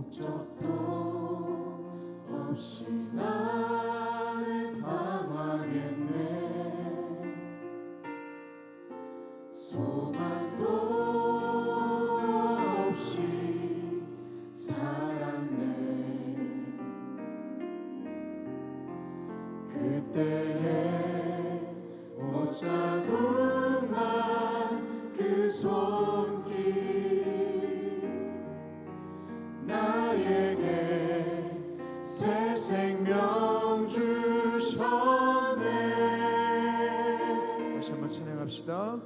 목적도 없이 나는 방황했네. 소망도 없이 살았네. 그때에 못 잡은 난 그 손길 나에게 새 생명 주셨네. 다시 한번 찬양합시다.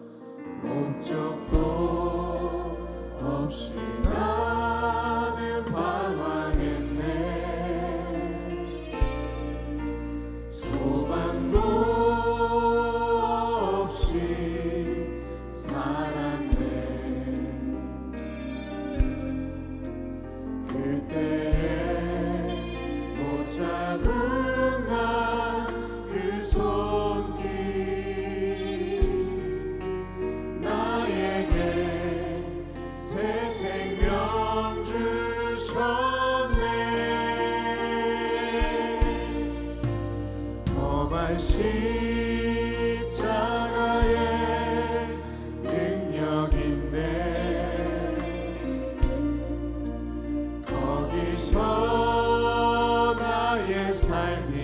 목적도 없이 나는 방황했네. 소망도 없이 살았네. 그때에 못 잡은 난 그 손길 나에게 새 생명 주셨네. 험한 십자가의 능력인데 거기서 나의 삶이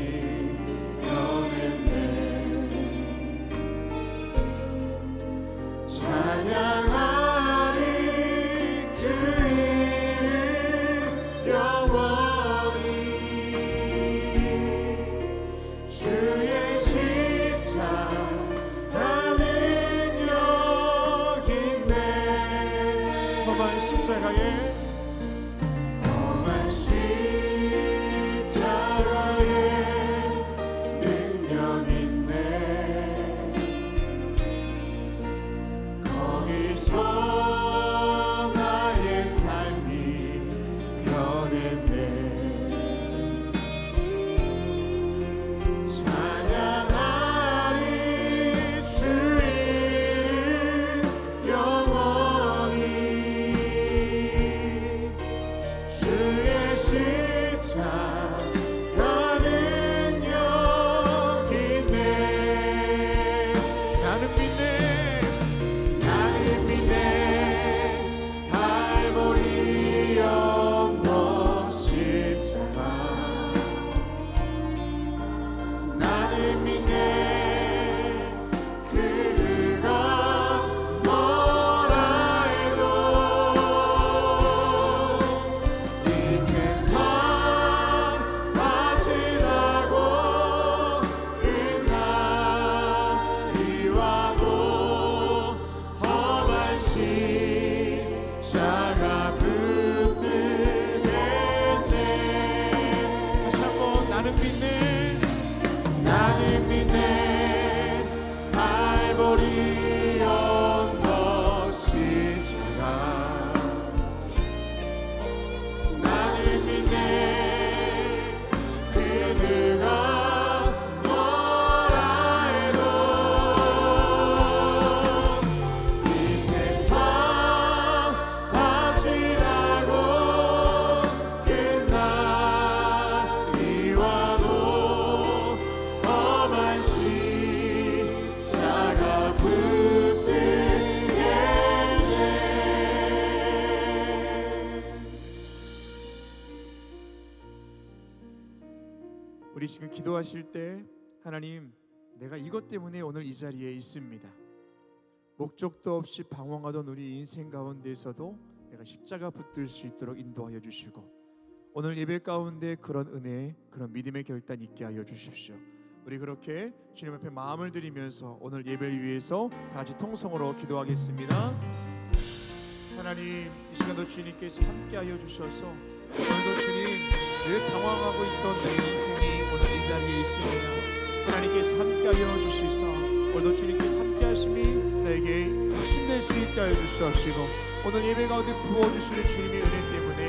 변했네. 찬양하리 주 이름 영원히. 주의 십자가는 여기 있네. 험한 십자가에 험한 십자가에 능력 있네. 거기서 나의 삶이 변했네. 찬양하리 주 이름 영원히. 주의 십자가는 여기 있네. 나는 믿네. 나는 믿네. 갈보리 언덕 십자가. 나는 믿네. 그대가 뭐라 해도 이 세상 다시다고 끝나리 와도 험한 십자가 붙들겠네. 다시 한번 나는 믿네. 나는 믿네. 갈보리 언덕 십자가. 나는 믿네. 그대가 뭐라 해도 이 세상 다시다고 끝나리 와도 험한 십자가 붙들겠네. 우리 지금 기도하실 때 하나님, 내가 이것 때문에 오늘 이 자리에 있습니다. 목적도 없이 방황하던 우리 인생 가운데에서도 내가 십자가 붙들 수 있도록 인도하여 주시고, 오늘 예배 가운데 그런 은혜, 그런 믿음의 결단 있게 하여 주십시오. 우리 그렇게 주님 앞에 마음을 드리면서 오늘 예배를 위해서 다 같이 통성으로 기도하겠습니다. 하나님, 이 시간도 주님께서 함께 하여 주셔서 오늘도 주님, 늘 방황하고 있던 내 인생이 오늘 이 자리에 있습니다. 하나님께서 함께 하여 주시사 오늘도 주님께서 함께 하심이 나에게 확신될 수 있게 하여 주시옵시고, 오늘 예배 가운데 부어주시는 주님의 은혜 때문에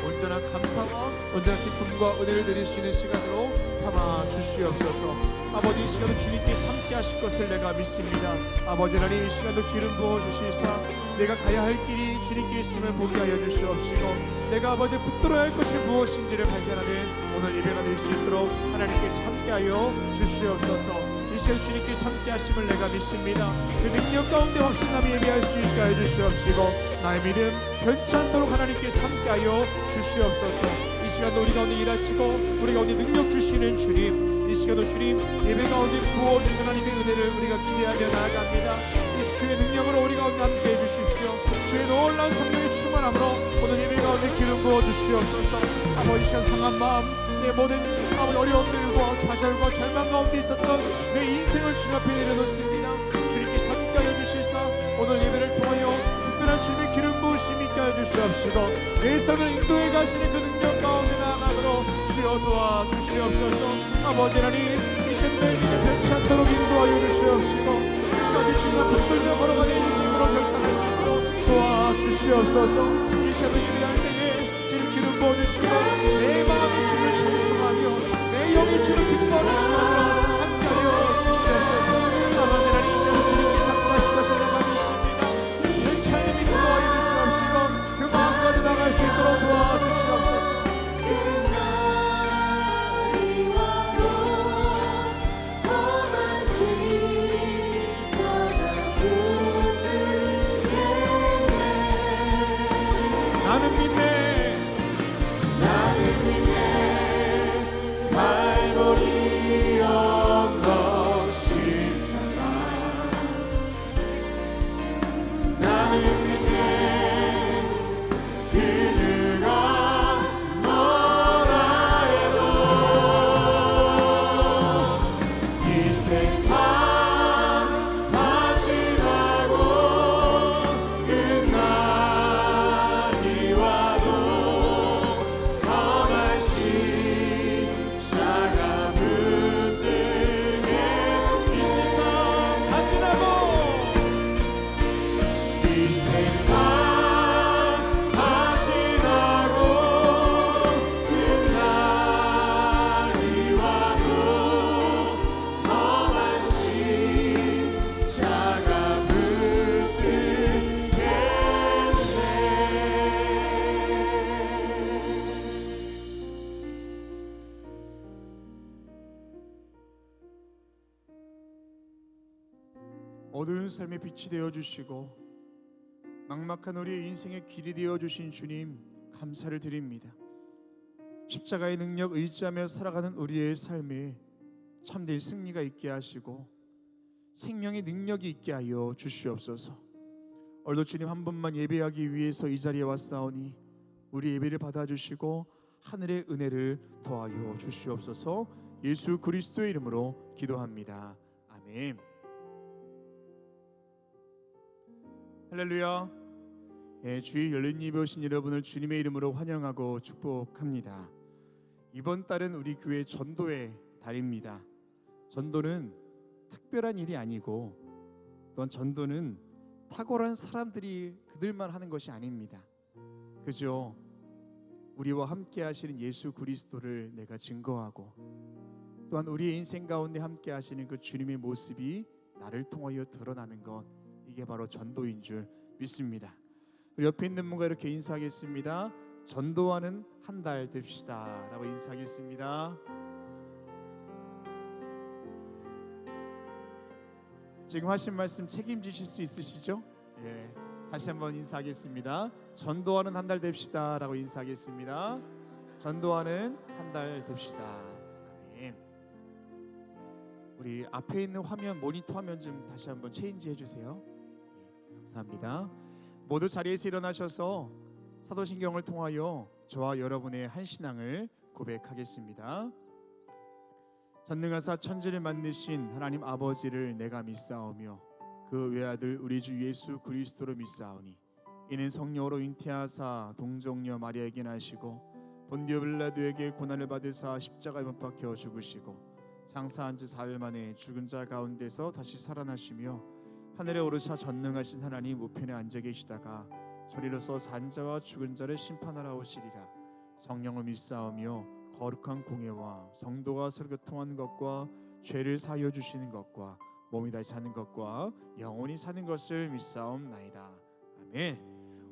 온 온전한 감사와 온전한 기쁨과 은혜를 드릴 수 있는 시간으로 삼아 주시옵소서. 아버지, 이 시간도 주님께서 함께 하실 것을 내가 믿습니다. 아버지 하나님, 이 시간도 기름 부어 주시사 내가 가야 할 길이 주님께 있음을 보게 하여 주시옵시고, 내가 아버지 붙들어야 할 것이 무엇인지를 발견하는 오늘 예배가 될 수 있도록 하나님께서 함께하여 주시옵소서. 이 시간 주님께서 함께 하심을 내가 믿습니다. 그 능력 가운데 확신함이 예배할 수 있게 하여 주시옵시고, 나의 믿음 변치 않도록 하나님께서 함께하여 주시옵소서. 이 시간도 우리 가운데 일하시고 우리 가운데 능력 주시는 주님, 이 시간도 주님 예배 가운데 부어주신 하나님의 은혜를 우리가 기대하며 나아갑니다. 이 주의 능력으로 우리 가운데 함께해 주십시오. 주의 놀라운 성령의 충만함으로 오늘 예배 가운데 기름 부어 주시옵소서. 아버지, 시간 상한 마음, 내 모든 아버지 어려움들과 좌절과 절망 가운데 있었던 내 인생을 주님 앞에 내려놓습니다. 주님께서 함께하여 주실사 오늘 예배를 통하여 특별한 주님의 기름 부으심 있게 하여 주시옵시고, 내 삶을 인도해 가시는 그 능력 가운데 나아가도록 주여 도와 주시옵소서. 아버지 하나님, 이 시간 내 믿음 변치 않도록 인도하여 주시옵시고, 끝까지 주님과 붙들며 걸어가는 인생으로 결단할 수 있도록 도와 주시옵소서. 이 시간도 예배할 때에 주님 기름 부어주시고, 내 마음이 주를 찬송하며 내 영이 주를 기뻐하는 시간으로 함께하여 주시옵소서. 아버지 하나님, 이 시간도 주님께서 함께하실 것을 내가 믿습니다. 괜찮은 믿음 도와여 주시옵시고, 그 마음까지 나갈 수 있도록 도와주시옵소서. 나는 믿네, 나는 믿네, 갈보리 언덕 십자가. 나는 믿네, 그대가 뭐라 해도 이 세상 다시 나고 끝날이 와도 험한 십자가 붙들게. 이 세상 다시 나고, 이 세상 다시 나고 끝날이 와도 험한 십자가 붙들겠네. 어두운 삶의 빛이 되어주시고 막막한 우리의 인생의 길이 되어주신 주님, 감사를 드립니다. 십자가의 능력 의지하며 살아가는 우리의 삶에 참된 승리가 있게 하시고 생명의 능력이 있게 하여 주시옵소서. 오늘도 주님 한 번만 예배하기 위해서 이 자리에 왔사오니 우리 예배를 받아주시고 하늘의 은혜를 더하여 주시옵소서. 예수 그리스도의 이름으로 기도합니다. 아멘. 할렐루야. 주의 열린 예배 오신 여러분을 주님의 이름으로 환영하고 축복합니다. 이번 달은 우리 교회 전도의 달입니다. 전도는 특별한 일이 아니고, 또한 전도는 탁월한 사람들이 그들만 하는 것이 아닙니다. 그죠? 우리와 함께 하시는 예수 그리스도를 내가 증거하고, 또한 우리의 인생 가운데 함께 하시는 그 주님의 모습이 나를 통하여 드러나는 것, 이게 바로 전도인 줄 믿습니다. 우리 옆에 있는 분과 이렇게 인사하겠습니다. 전도하는 한 달 됩시다 라고 인사하겠습니다. 지금 하신 말씀 책임지실 수 있으시죠? 예, 다시 한번 인사하겠습니다. 전도하는 한 달 됩시다 라고 인사하겠습니다. 전도하는 한 달 됩시다. 아멘. 우리 앞에 있는 화면, 모니터 화면 좀 다시 한번 체인지 해주세요. 예, 감사합니다. 모두 자리에서 일어나셔서 사도신경을 통하여 저와 여러분의 한 신앙을 고백하겠습니다. 전능하사 천지를 만드신 하나님 아버지를 내가 믿사오며 그 외아들 우리 주 예수 그리스도로 믿사오니, 이는 성령으로 잉태하사 동정녀 마리아에게 나시고 본디오 빌라도에게 고난을 받으사 십자가에 못 박혀 죽으시고 장사한 지 4일 만에 죽은 자 가운데서 다시 살아나시며 하늘에 오르사 전능하신 하나님 우편에 앉아 계시다가 저리로서 산 자와 죽은 자를 심판하러 오시리라. 성령을 믿사오며 거룩한 공예와 성도가 서로 교통하는 것과 죄를 사하여 주시는 것과 몸이 다시 사는 것과 영원히 사는 것을 믿사옵나이다. 아멘.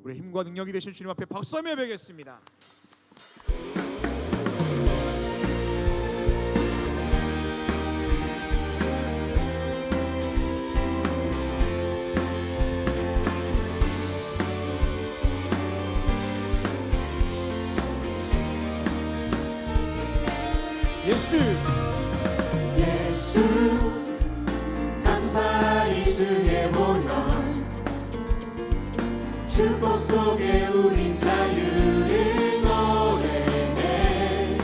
우리 힘과 능력이 되신 주님 앞에 박수하며 뵙겠습니다. 예수 예수 감사리 주의 보혈 축복 속에 우린 자유를 노래해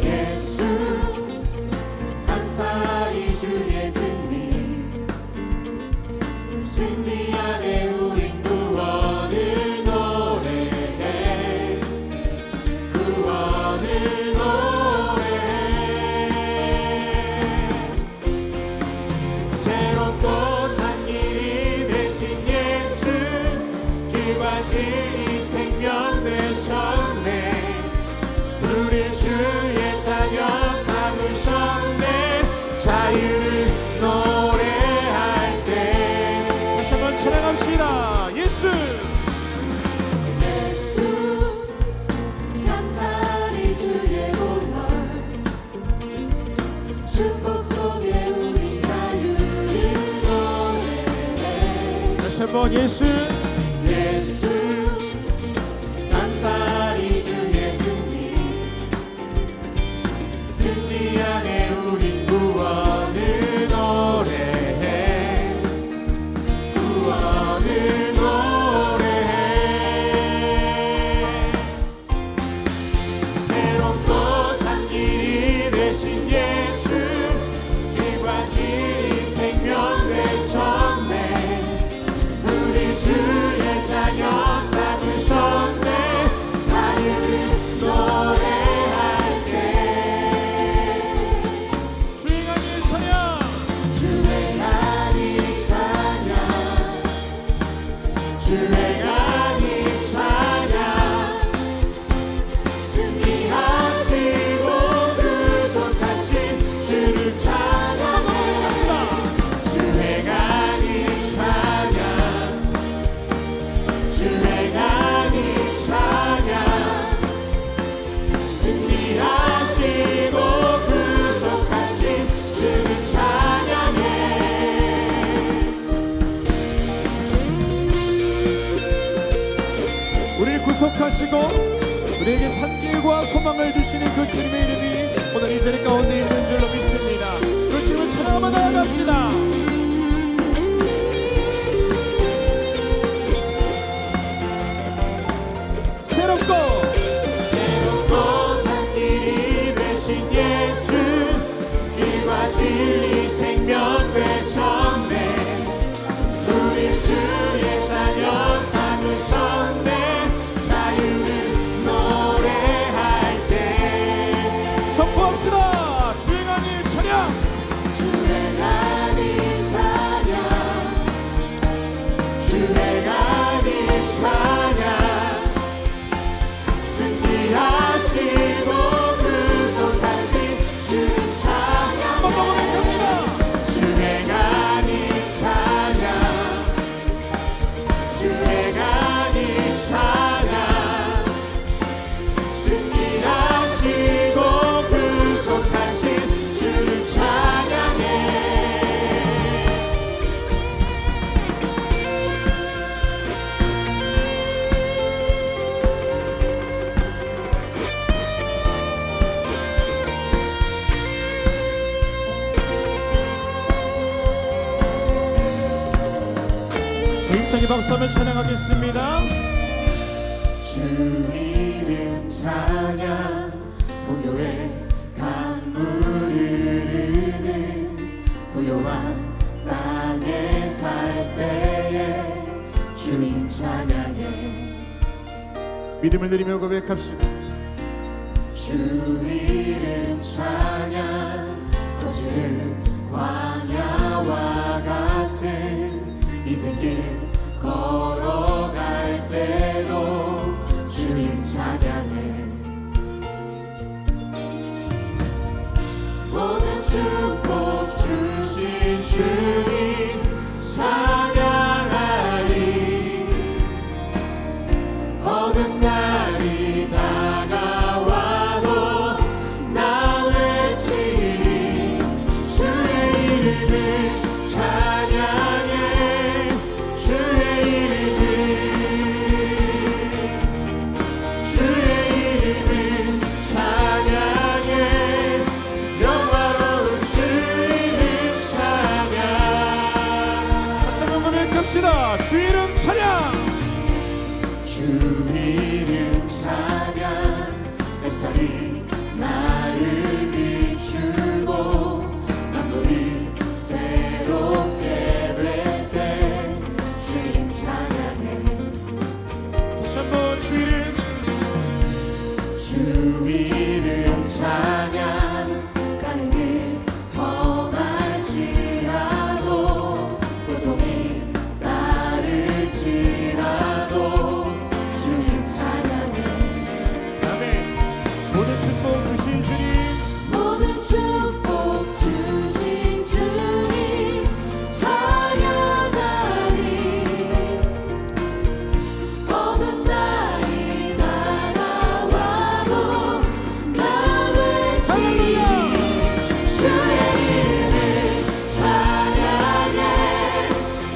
예수 감사리 주의 승리 승리 안에 우린 구원을 노래해 구원을 새롭고 산 길이 되신 예수 길과 진리 생명 되셨네 우리 주의 자녀 삼으셨네 자유를 노래할 때 다시 한번 찬양합시다. 예수 예수 감사리 주의 보혈 축복 속에 우린 자유를 노래해 다시 한번 예수 예수 감사리 주의 승리 승리 안에 우린 구원을 노래해 구원을 노래해 새롭고 산 길이 되신 예수 길과 진리 생명 되셨네 우리 주의 자녀 삼으셨네 자유를 노래할 때 주행하길 찬양 주행하니 찬양 주행하니 찬양 승리하시고 구속하신 주를 찬양해 주행하니 찬양 주행하니 찬양 승리하시고 구속하신 주를 찬양해 우리를 구속하시고 우리에게 산길과 소망을 주시는 그 주님의 이름이 오늘 이 자리 가운데 있는 줄로 믿습니다. 그 주님을 찬양하며 나아갑시다. 새롭고 산 길이 되신 예수 길과 진리 생명 되셨네 우리 주의 자녀 삼으셨네 자유를 노래할 때 선포합시다. 주행하길 찬양 주행하니 찬양 주행하니 찬양 승리하시고 구속하신 주를 찬양해 주행하니 찬양 주행하니 찬양 승리하시고 구속하신 주를 찬양해 힘차게 박수하며 찬양하겠습니다. 주 이름 찬양 부요의 강물을 흐르는 부요한 땅에 살 때에 주님 찬양해 믿음을 드리며 고백합시다. 주 이름 찬양 거칠은 광야와 같은 인생길 걸어갈 때도 주님 찬양 이름 찬양. 주 이름 찬양. 햇살이 나를 비추고 만물이 새롭게 될 때 주님 찬양해. 다시 한번 주 이름. 주 이름 찬양. 가는 길 험할지라도 고통이 따를지라도 주님 찬양해. 아멘. 모든 축복 주신 주님, 모든 축복 주신 주님 찬양하리. 어두운 날이 다가와도 나 외치리. 주의 이름을 찬양해.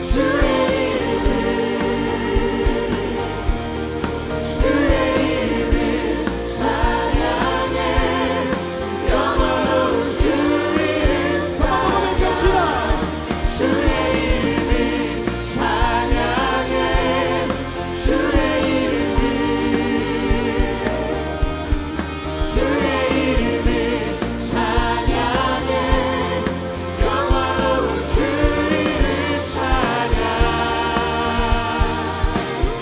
주의 이름을 찬양해. 영원한 주 이름 찬양해. 주의 이름을 찬양해. 주의 이름을 찬양해. 영원한 주 이름 찬양.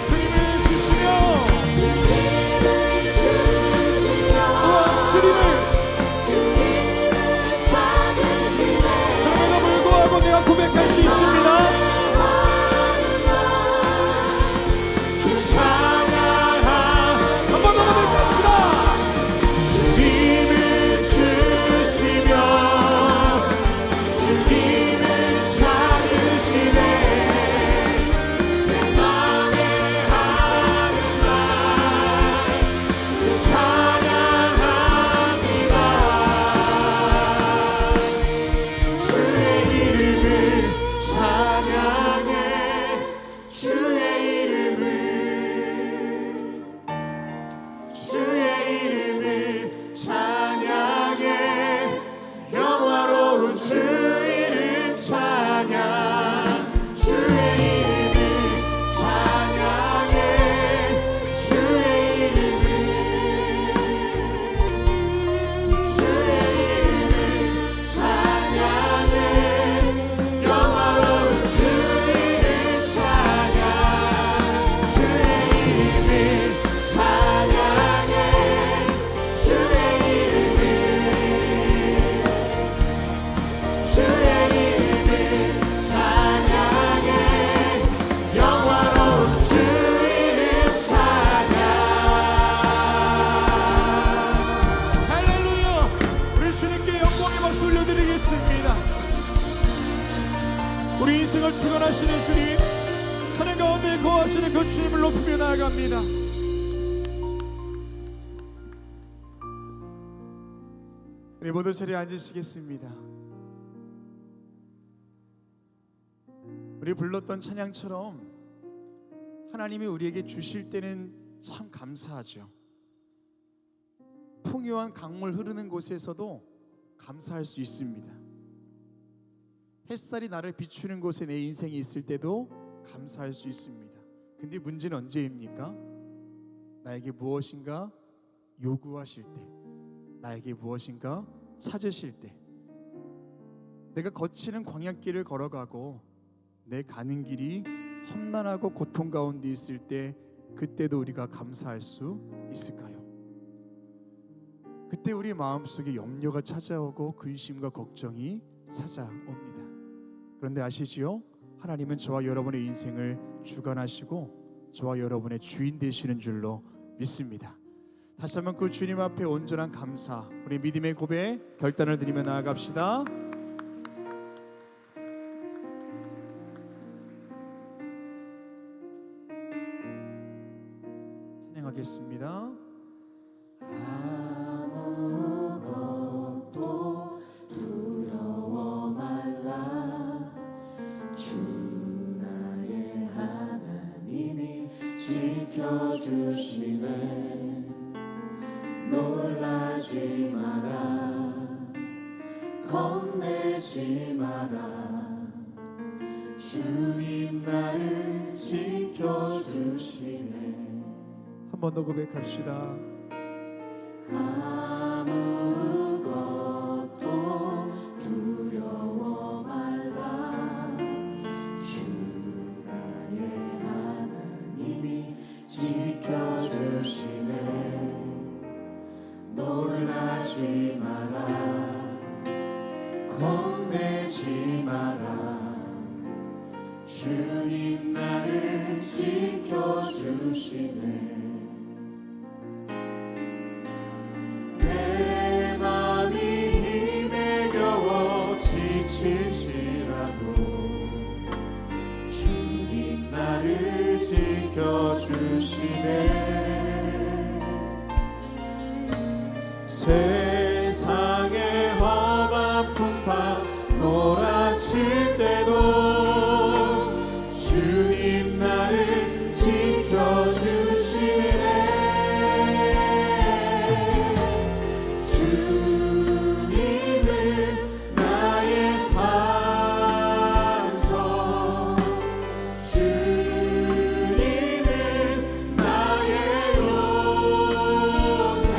주님을 주시며 주님을 주시며 주님을 주님을 찾으시네. 그럼에도 불구하고 내가 고백할 수 있습니다. 주 찬양하. 한 번 더 고백합시다. 주님을 주시며 주님을 찾으시네. 내 맘에 하는 말 주 찬양합니다. 주의 이름을 찬양해. 주의 이름을 찬양해. 영화로운 주 이름 찬양. 주의 이름을 찬양해. 주의 이름을 찬양해. 영화로운 주 이름 찬양. 주의 이름을 찬양해. 주의 이름을 찬양해. 영화로운 주 이름 찬양. 할렐루야. 우리 주님께 영광의 박수 올려드리겠습니다. 우리 인생을 주관하시는 주님, 찬양 가운데 거하시는 그 주님을 높이며 나아갑니다. 우리 모두 자리에 앉으시겠습니다. 우리 불렀던 찬양처럼 하나님이 우리에게 주실 때는 참 감사하죠. 풍요한 강물 흐르는 곳에서도 감사할 수 있습니다. 햇살이 나를 비추는 곳에 내 인생이 있을 때도 감사할 수 있습니다. 근데 문제는 언제입니까? 나에게 무엇인가 요구하실 때, 나에게 무엇인가 찾으실 때, 내가 거치는 광야길을 걸어가고 내 가는 길이 험난하고 고통 가운데 있을 때, 그때도 우리가 감사할 수 있을까요? 그때 우리 마음속에 염려가 찾아오고 근심과 걱정이 찾아옵니다. 그런데 아시지요? 하나님은 저와 여러분의 인생을 주관하시고 저와 여러분의 주인 되시는 줄로 믿습니다. 다시 한번 그 주님 앞에 온전한 감사, 우리 믿음의 고백 결단을 드리며 나아갑시다. 찬양하겠습니다. 아무것도 두려워 말라. 주 나의 하나님이 지켜주시네. 놀라지 마라. 겁내지 마라. 주님 나를 지켜주시네. 한 번 더 고백합시다. 아무것도 두려워 말라. 주 나의 하나님이 지켜주시네. 놀라지 마라. 겁내지 마라. 주님 나를 지켜주시네. 내 맘이 힘에 겨워 지칠지라도 주님 나를 지켜주시네. 세상의 험한 풍파 몰아칠 때도 주님 나를 지켜주시네. 주님은 나의 산성, 주님은 나의 요새,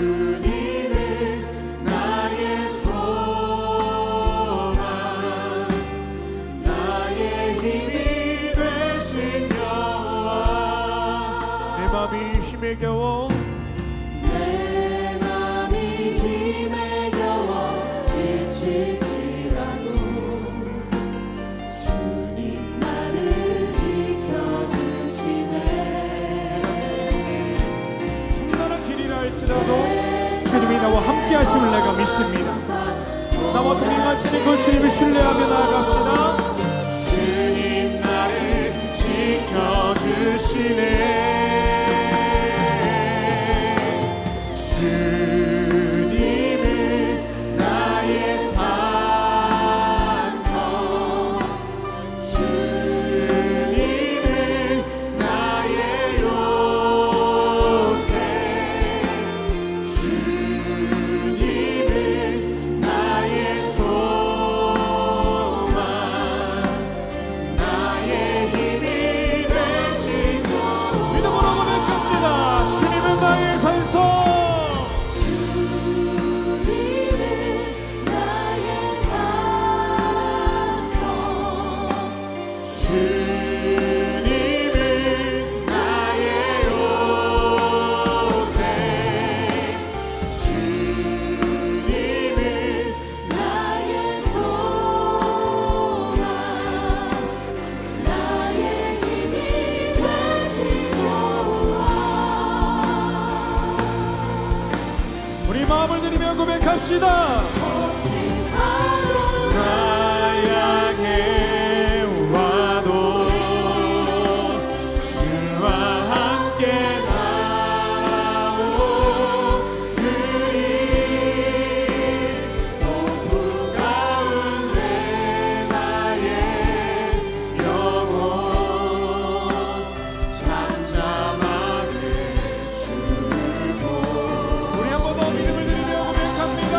주님은 나의 소망, 나의 힘이 되신 여호와. 내 맘이 힘에 겨워 내 맘이 힘에 겨워 지칠지라도 주님 나를 지켜주시네. 험난한 길이라 할지라도 주님이 나와 함께 하심을 내가 믿습니다. 나와 동행하시는 그 주님을 신뢰하며 나아갑시다. 주님 나를 지켜주시네. 주님은 나의 산성, 주님은 나의 요새, 주님은 나의 소망, 나의 힘이 되신 여호와. 믿음으로 고백합시다. 주님은 나의 산성, 주님은 나의 산성, 주님은 나의 요새, 주님은 나의 소망, 나의 힘이 되신 여호와. 우리 마음을 드리며 고백합시다. 나 향해 와도 주와 함께 날아오르리. 폭풍 가운데 나의 영혼 잠잠하게 주를 보. 우리 한 번 더 믿음을 드리며 고백합니다.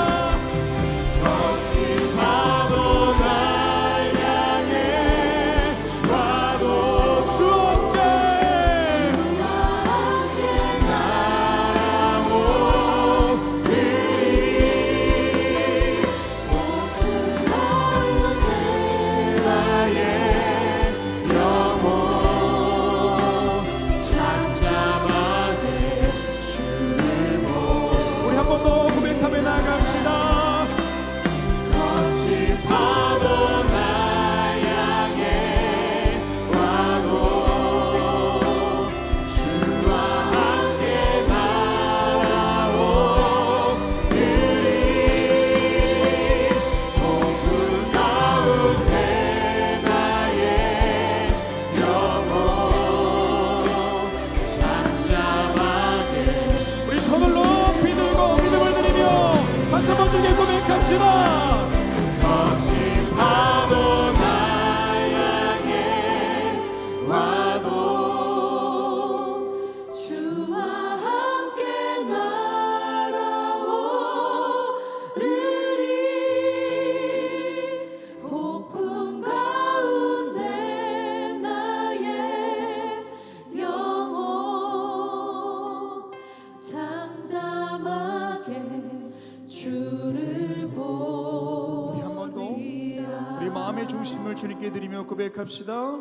주님께 드리며 고백합시다.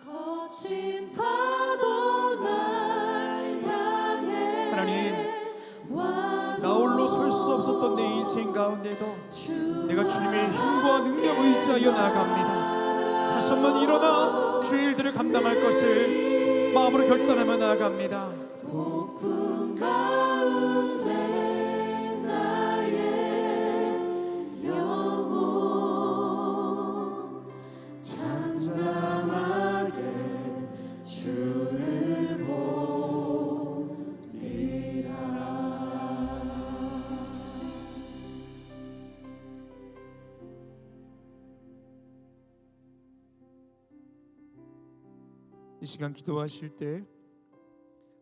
거친 파도 날 향해 하나님, 나 홀로 설 수 없었던 내 인생 가운데도 내가 주님의 힘과 능력을 의지하여 나아갑니다. 다시 한번 일어나 주의 일들을 감당할 것을 마음으로 결단하며 나아갑니다. 폭풍 가운데 나의 영혼 잠잠하게 주를 보리라. 이 시간 기도하실 때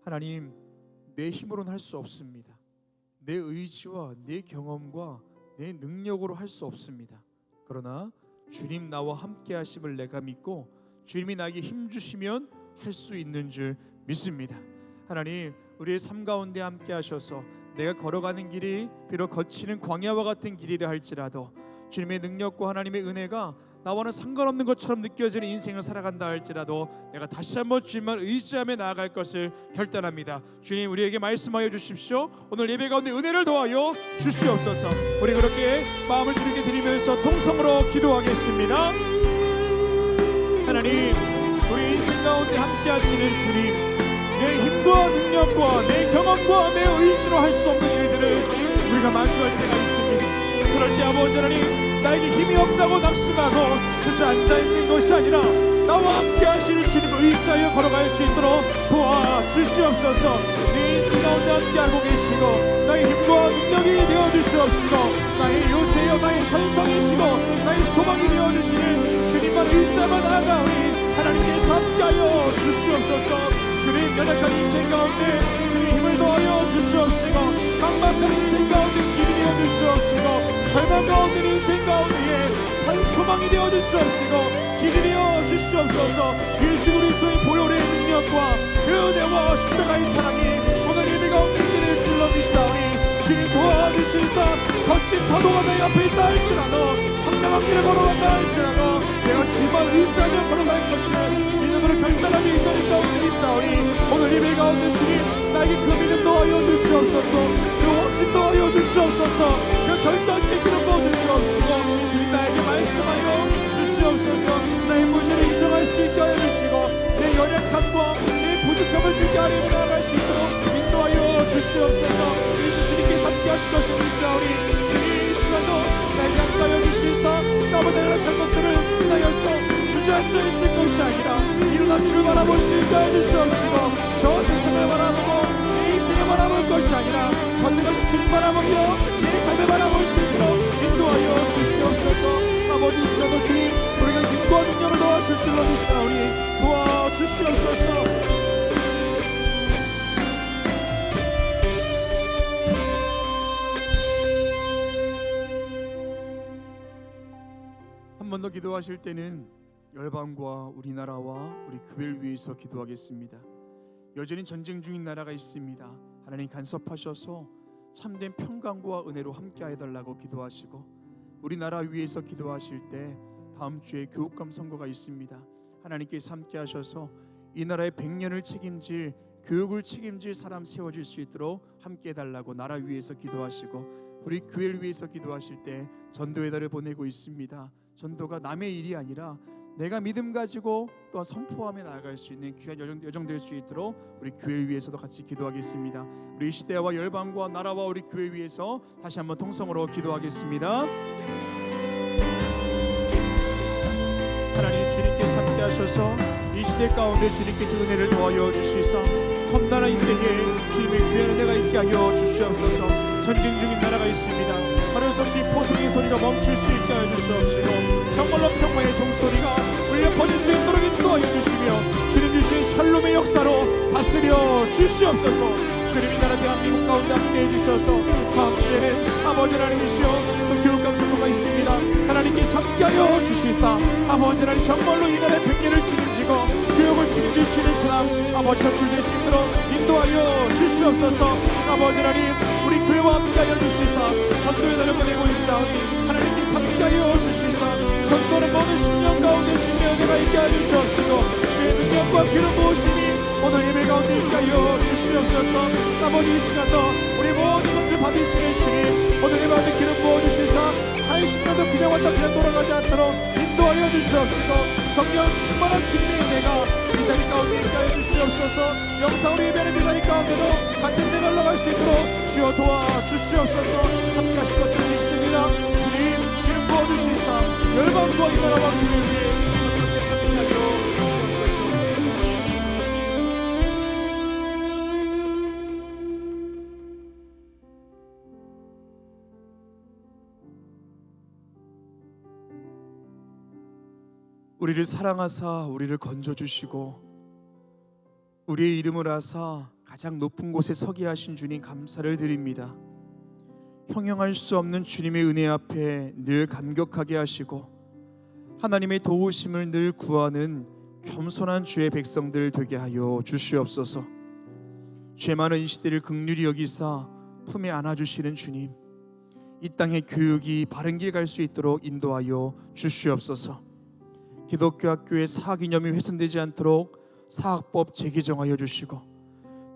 하나님, 내 힘으로는 할 수 없습니다. 내 의지와 내 경험과 내 능력으로 할 수 없습니다. 그러나 주님 나와 함께 하심을 내가 믿고 주님이 나에게 힘 주시면 할 수 있는 줄 믿습니다. 하나님, 우리의 삶 가운데 함께 하셔서 내가 걸어가는 길이 비록 거치는 광야와 같은 길이라 할지라도 주님의 능력과 하나님의 은혜가 나와는 상관없는 것처럼 느껴지는 인생을 살아간다 할지라도 내가 다시 한번 주님만 의지하며 나아갈 것을 결단합니다. 주님, 우리에게 말씀하여 주십시오. 오늘 예배 가운데 은혜를 더하여 주시옵소서. 우리 그렇게 마음을 주님께 드리면서 통성으로 기도하겠습니다. 하나님, 우리 인생 가운데 함께 하시는 주님, 내 힘과 능력과 내 경험과 내 의지로 할 수 없는 일들을 우리가 마주할 때가 있습니다. 그럴 때 아버지 하나님, 나에게 힘이 없다고 낙심하고 주저앉아 있는 것이 아니라 나와 함께 하시는 주님을 의지하여 걸어갈 수 있도록 도와주시옵소서. 내 인생 가운데 함께하고 계시고 나의 힘과 능력이 되어주시옵시고 나의 요새여 나의 산성이시고 나의 소망이 되어주시는 주님만 의지하며 나아가오니 하나님께서 함께하여 주시옵소서. 주님, 연약한 인생 가운데 주님 힘을 더하여 주시옵시고 막막한 인생 가운데 길이 되어주시옵시고 절망 가운데 인생 가운데에 산소망이 되어주시옵시고 길이 되어주시옵소서. 예수 그리스도의 보혈의 능력과 그 은혜와 십자가의 사랑이 오늘 예배 가운데 있게 될 줄로 믿사오니 주님 도와주시사 거친 파도가 내 앞에 있다 할지라도 황당한 길을 걸어간다 할지라도 내가 주님만 의지하며 걸어갈 것을 믿음으로 결단하며 이 자리 가운데 있사오니 오늘 예배 가운데 주님 나에게 그 믿음 도와여 주시옵소서. 그 확신 도와여 주시옵소서. 그 결단의 기름 부어 주시옵시고 주님 나에게 말씀하여 주시옵소서. 나의 무지를 인정할 수 있게 하여 주시고 내 연약함과 내 부족함을 주께 아뢰며 나아갈 수 있도록 인도하여 주시옵소서. 이시 주님께서 함께 하실 것을 믿사오니 주님 이 시간도 나에게 함께하여 주시사 나보다 연약한 것들을 인하여서 주저앉아 있을 것이 아니라 일어나 주를 바라볼 수 있게 하여 주시옵시고 저 세상을 바라보고 내 인생을 바라볼 것이 아니라 전능하신 주님 바라보며 내 삶을 바라볼 수 있도록 인도하여 주시옵소서. 아버지, 이 시간도 주님 우리가 힘과 능력을 더하실 줄로 믿사오니 도와주시옵소서. 한 번 더 기도하실 때는 열방과 우리나라와 우리 교회를 위해서 기도하겠습니다. 여전히 전쟁 중인 나라가 있습니다. 하나님 간섭하셔서 참된 평강과 은혜로 함께 해달라고 기도하시고 우리나라 위해서 기도하실 때 다음 주에 교육감 선거가 있습니다. 하나님께서 함께 하셔서 이 나라의 100년을 책임질 교육을 책임질 사람 세워질 수 있도록 함께 해달라고 나라 위해서 기도하시고 우리 교회를 위해서 기도하실 때 전도의 달을 보내고 있습니다. 전도가 남의 일이 아니라 내가 믿음 가지고 또한 선포하며 나아갈 수 있는 귀한 여정 될 수 있도록 우리 교회를 위해서도 같이 기도하겠습니다. 우리 시대와 열방과 나라와 우리 교회 위해서 다시 한번 통성으로 기도하겠습니다. 하나님, 주님께서 함께 하셔서 이 시대 가운데 주님께서 은혜를 더하여 주시사 험난한 이때에 주님의 귀한 은혜가 있게 하여 주시옵소서. 전쟁 중인 나라가 있습니다. 하루속히 포성의 소리가 멈출 수 있게 하여 주시옵시고 정말로 평화의 종소리가 울려 퍼질 수 있도록 인도하여 주시며 주님 주신 샬롬의 역사로 다스려 주시옵소서. 주님 이 나라 대한민국 가운데 함께해 주셔서 다음 주에는 아버지 하나님이시여 또 교육감 선거가 있습니다. 하나님께서 함께하여 주시사 아버지 하나님 정말로 이 나라의 100년을 책임지고 교육을 책임질 수 있는 사람 아버지 선출될 수 있도록 인도하여 주시옵소서. 아버지 하나님 우리 교회와 함께하여 주시사 전도의 날을 보내고 있사오니 하나님께서 함께하여 주시사 전도는 모든 심령 가운데 주님의 은혜가 있게 하여 주시옵시고 주의 능력과 기름 부으심이 오늘 예배 가운데 있게 하여 주시옵소서. 나머지 이 시간도 우리 모든 것을 받으시는 주님, 오늘 예배 가운데 기름 부어주시사 80년도 그냥 왔다 그냥 돌아가지 않도록 인도하여 주시옵시고 성령 충만한 주님의 은혜가 이 자리 가운데 있게 하여 주시옵소서. 영상으로 예배하는 이 자리 가운데도 같은 은혜가 흘러갈 수 있도록 주여 도와주시옵소서. 함께 하실 것을 믿습니다. 주님 기름 부어주시사 열방과 이 나라와 교회에 성령께서 함께 하여 주시옵소서. 우리를 사랑하사 우리를 건져주시고 우리의 이름을 아사 가장 높은 곳에 서게 하신 주님 감사를 드립니다. 형용할 수 없는 주님의 은혜 앞에 늘 감격하게 하시고 하나님의 도우심을 늘 구하는 겸손한 주의 백성들 되게 하여 주시옵소서. 죄 많은 이 시대를 긍휼히 여기사 품에 안아주시는 주님, 이 땅의 교육이 바른 길 갈 수 있도록 인도하여 주시옵소서. 기독교 학교의 사학이념이 훼손되지 않도록 사학법 재개정하여 주시고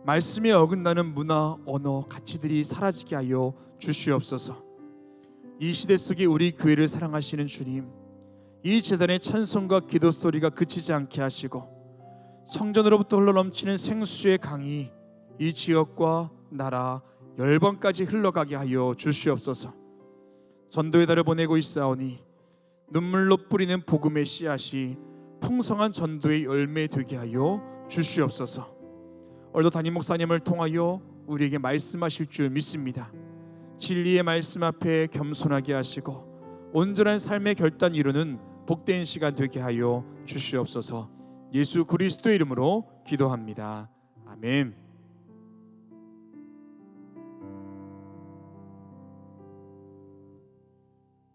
말씀에 어긋나는 문화, 언어, 가치들이 사라지게 하여 주시옵소서. 이 시대 속에 우리 교회를 사랑하시는 주님, 이 제단의 찬송과 기도 소리가 그치지 않게 하시고 성전으로부터 흘러넘치는 생수의 강이 이 지역과 나라 열방까지 흘러가게 하여 주시옵소서. 전도의 달을 보내고 있사오니 눈물로 뿌리는 복음의 씨앗이 풍성한 전도의 열매 되게 하여 주시옵소서. 오늘도 담임 목사님을 통하여 우리에게 말씀하실 줄 믿습니다. 진리의 말씀 앞에 겸손하게 하시고 온전한 삶의 결단 이루는 복된 시간 되게 하여 주시옵소서. 예수 그리스도의 이름으로 기도합니다. 아멘.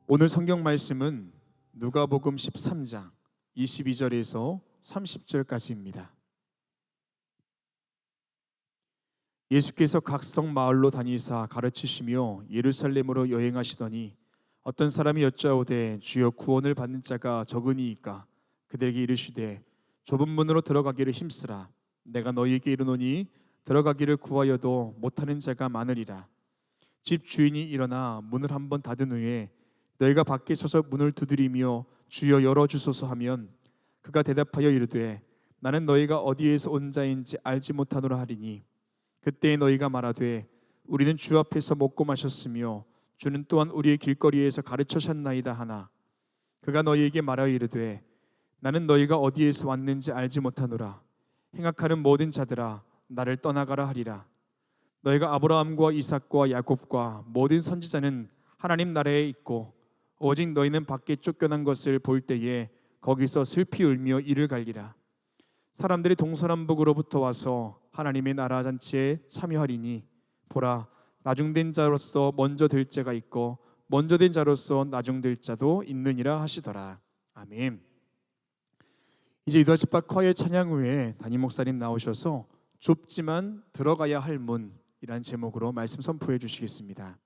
오늘 성경 말씀은 누가복음 13장 22절에서 30절까지입니다. 예수께서 각성 마을로 다니사 가르치시며 예루살렘으로 여행하시더니 어떤 사람이 여짜오되 주여 구원을 받는 자가 적으니이까? 그들에게 이르시되 좁은 문으로 들어가기를 힘쓰라. 내가 너희에게 이르노니 들어가기를 구하여도 못하는 자가 많으리라. 집 주인이 일어나 문을 한번 닫은 후에 너희가 밖에 서서 문을 두드리며 주여 열어주소서 하면 그가 대답하여 이르되 나는 너희가 어디에서 온 자인지 알지 못하노라 하리니 그때 너희가 말하되 우리는 주 앞에서 먹고 마셨으며 주는 또한 우리의 길거리에서 가르쳐셨나이다 하나 그가 너희에게 말하여 이르되 나는 너희가 어디에서 왔는지 알지 못하노라. 행악하는 모든 자들아 나를 떠나가라 하리라. 너희가 아브라함과 이삭과 야곱과 모든 선지자는 하나님 나라에 있고 오직 너희는 밖에 쫓겨난 것을 볼 때에 거기서 슬피 울며 이를 갈리라. 사람들이 동서남북으로부터 와서 하나님의 나라 잔치에 참여하리니 보라 나중된 자로서 먼저 될 자가 있고 먼저 된 자로서 나중될 자도 있느니라 하시더라. 아멘. 이제 유다집합 화해 찬양 후에 담임 목사님 나오셔서 좁지만 들어가야 할 문이란 제목으로 말씀 선포해 주시겠습니다.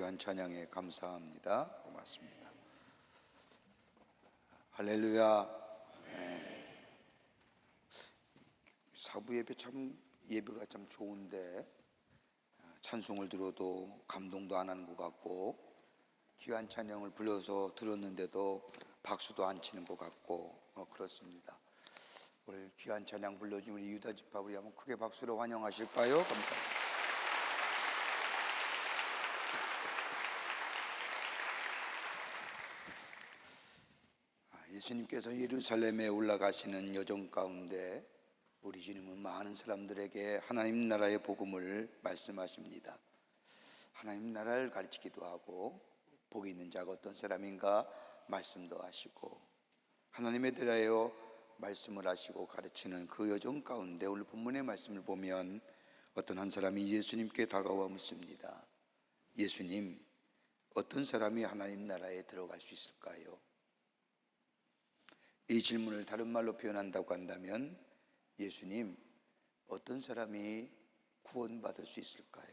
귀한 찬양에 감사합니다. 고맙습니다. 할렐루야. 사부 예배 참 예배가 참 좋은데 찬송을 들어도 감동도 안 하는 것 같고 귀한 찬양을 불러서 들었는데도 박수도 안 치는 것 같고 그렇습니다. 오늘 귀한 찬양 불러준 우리 유다 지파 우리 한번 크게 박수로 환영하실까요? 감사합니다. 예수님께서 예루살렘에 올라가시는 여정 가운데 우리 주님은 많은 사람들에게 하나님 나라의 복음을 말씀하십니다. 하나님 나라를 가르치기도 하고 복이 있는 자가 어떤 사람인가 말씀도 하시고 하나님에 대하여 말씀을 하시고 가르치는 그 여정 가운데 오늘 본문의 말씀을 보면 어떤 한 사람이 예수님께 다가와 묻습니다. 예수님, 어떤 사람이 하나님 나라에 들어갈 수 있을까요? 이 질문을 다른 말로 표현한다고 한다면 예수님, 어떤 사람이 구원받을 수 있을까요?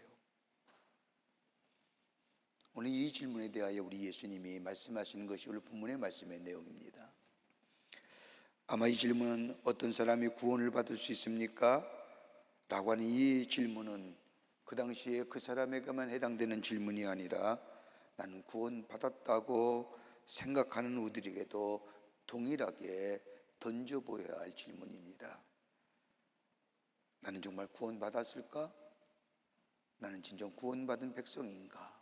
오늘 이 질문에 대하여 우리 예수님이 말씀하시는 것이 오늘 본문의 말씀의 내용입니다. 아마 이 질문은 어떤 사람이 구원을 받을 수 있습니까? 라고 하는 이 질문은 그 당시에 그 사람에게만 해당되는 질문이 아니라 나는 구원받았다고 생각하는 우리에게도 동일하게 던져보여야 할 질문입니다. 나는 정말 구원받았을까? 나는 진정 구원받은 백성인가?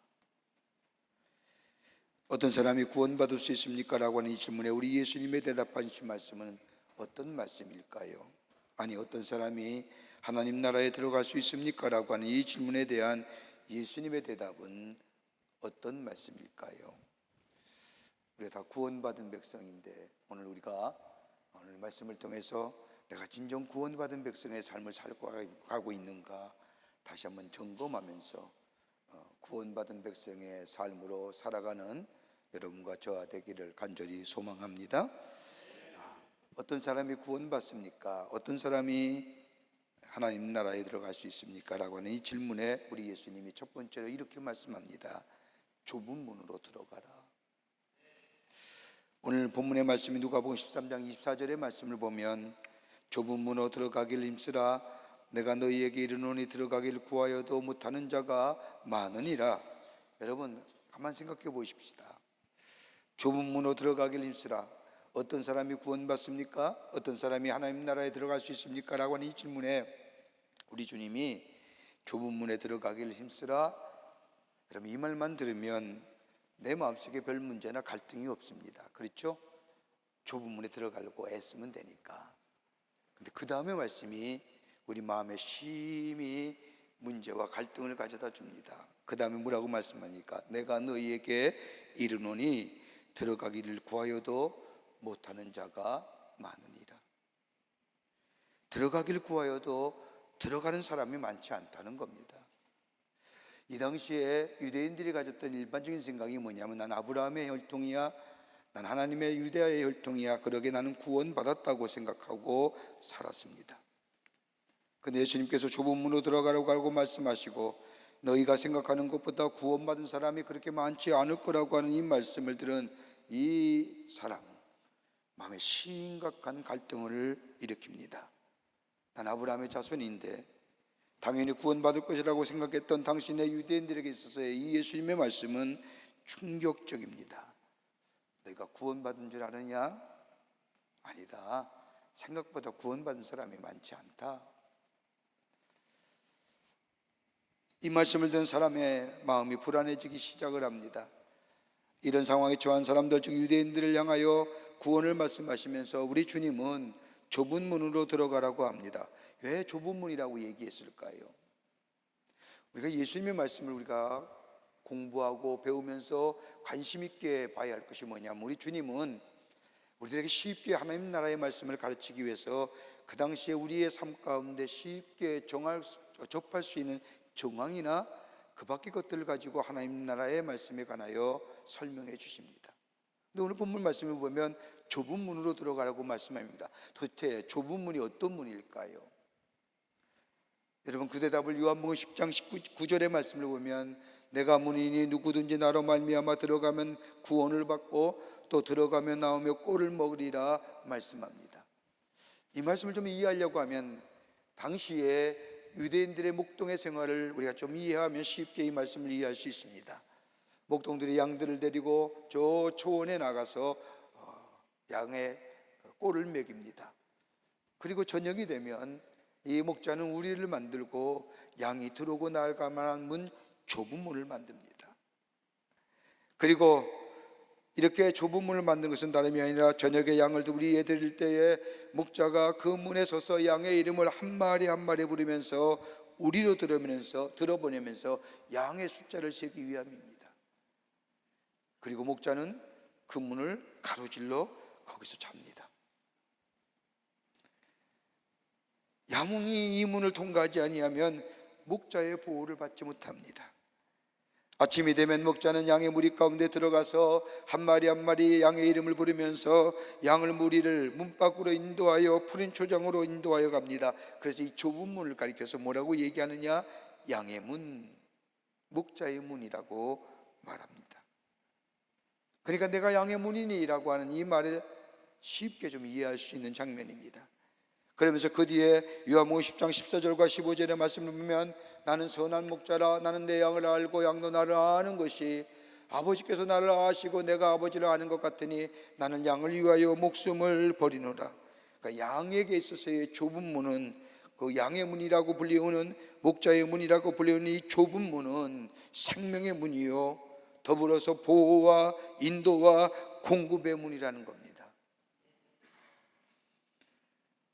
어떤 사람이 구원받을 수 있습니까? 라고 하는 이 질문에 우리 예수님의 대답하신 말씀은 어떤 말씀일까요? 아니, 어떤 사람이 하나님 나라에 들어갈 수 있습니까? 라고 하는 이 질문에 대한 예수님의 대답은 어떤 말씀일까요? 우리가 다 구원받은 백성인데 오늘 말씀을 통해서 내가 진정 구원받은 백성의 삶을 살고 가고 있는가 다시 한번 점검하면서 구원받은 백성의 삶으로 살아가는 여러분과 저와 되기를 간절히 소망합니다. 어떤 사람이 구원받습니까? 어떤 사람이 하나님 나라에 들어갈 수 있습니까? 라고 하는 이 질문에 우리 예수님이 첫 번째로 이렇게 말씀합니다. 좁은 문으로 들어가라. 오늘 본문의 말씀이 누가복음 13장 24절의 말씀을 보면 좁은 문으로 들어가길 힘쓰라 내가 너희에게 이르노니 들어가길 구하여도 못하는 자가 많으니라. 여러분 가만 생각해 보십시다. 좁은 문으로 들어가길 힘쓰라. 어떤 사람이 구원받습니까? 어떤 사람이 하나님 나라에 들어갈 수 있습니까? 라고 하는 이 질문에 우리 주님이 좁은 문에 들어가길 힘쓰라. 여러분 이 말만 들으면 내 마음속에 별 문제나 갈등이 없습니다. 그렇죠? 좁은 문에 들어가려고 애쓰면 되니까. 근데 그 다음에 말씀이 우리 마음에 심히 문제와 갈등을 가져다 줍니다. 그 다음에 뭐라고 말씀합니까? 내가 너희에게 이르노니 들어가기를 구하여도 못하는 자가 많으니라. 들어가기를 구하여도 들어가는 사람이 많지 않다는 겁니다. 이 당시에 유대인들이 가졌던 일반적인 생각이 뭐냐면 난 아브라함의 혈통이야, 난 하나님의 유대아의 혈통이야, 그러게 나는 구원받았다고 생각하고 살았습니다. 근데 예수님께서 좁은 문으로 들어가라고 하고 말씀하시고 너희가 생각하는 것보다 구원받은 사람이 그렇게 많지 않을 거라고 하는 이 말씀을 들은 이 사람 마음에 심각한 갈등을 일으킵니다. 난 아브라함의 자손인데 당연히 구원받을 것이라고 생각했던 당신의 유대인들에게 있어서의 이 예수님의 말씀은 충격적입니다. 너희가 구원받은 줄 아느냐? 아니다. 생각보다 구원받은 사람이 많지 않다. 이 말씀을 듣는 사람의 마음이 불안해지기 시작을 합니다. 이런 상황에 처한 사람들 즉 유대인들을 향하여 구원을 말씀하시면서 우리 주님은 좁은 문으로 들어가라고 합니다. 왜 좁은 문이라고 얘기했을까요? 우리가 예수님의 말씀을 우리가 공부하고 배우면서 관심 있게 봐야 할 것이 뭐냐면 우리 주님은 우리들에게 쉽게 하나님 나라의 말씀을 가르치기 위해서 그 당시에 우리의 삶 가운데 쉽게 접할 수 있는 정황이나 그 밖의 것들을 가지고 하나님 나라의 말씀에 관하여 설명해 주십니다. 근데 오늘 본문 말씀을 보면 좁은 문으로 들어가라고 말씀합니다. 도대체 좁은 문이 어떤 문일까요? 여러분 그 대답을 요한복음 10장 19절의 말씀을 보면 내가 문이니 누구든지 나로 말미암아 들어가면 구원을 받고 또 들어가며 나오며 꼴을 먹으리라 말씀합니다. 이 말씀을 좀 이해하려고 하면 당시에 유대인들의 목동의 생활을 우리가 좀 이해하면 쉽게 이 말씀을 이해할 수 있습니다. 목동들이 양들을 데리고 저 초원에 나가서 양의 꼴을 먹입니다. 그리고 저녁이 되면 이 목자는 우리를 만들고 양이 들어오고 나갈 만한 문, 좁은 문을 만듭니다. 그리고 이렇게 좁은 문을 만든 것은 다름이 아니라 저녁에 양을 우리에 드릴 때에 목자가 그 문에 서서 양의 이름을 한 마리 한 마리 부르면서 우리로 들어보내면서 양의 숫자를 세기 위함입니다. 그리고 목자는 그 문을 가로질러 거기서 잡니다. 양이 이 문을 통과하지 아니하면 목자의 보호를 받지 못합니다. 아침이 되면 목자는 양의 무리 가운데 들어가서 한 마리 한 마리 양의 이름을 부르면서 양을 무리를 문 밖으로 인도하여 푸른 초장으로 인도하여 갑니다. 그래서 이 좁은 문을 가리켜서 뭐라고 얘기하느냐? 양의 문, 목자의 문이라고 말합니다. 그러니까 내가 양의 문이니라고 하는 이 말을 쉽게 좀 이해할 수 있는 장면입니다. 그러면서 그 뒤에 요한복음 10장 14절과 15절의 말씀을 보면 나는 선한 목자라, 나는 내 양을 알고 양도 나를 아는 것이 아버지께서 나를 아시고 내가 아버지를 아는 것 같으니 나는 양을 위하여 목숨을 버리노라. 그러니까 양에게 있어서의 좁은 문은, 그 양의 문이라고 불리우는, 목자의 문이라고 불리우는 이 좁은 문은 생명의 문이요 더불어서 보호와 인도와 공급의 문이라는 겁니다.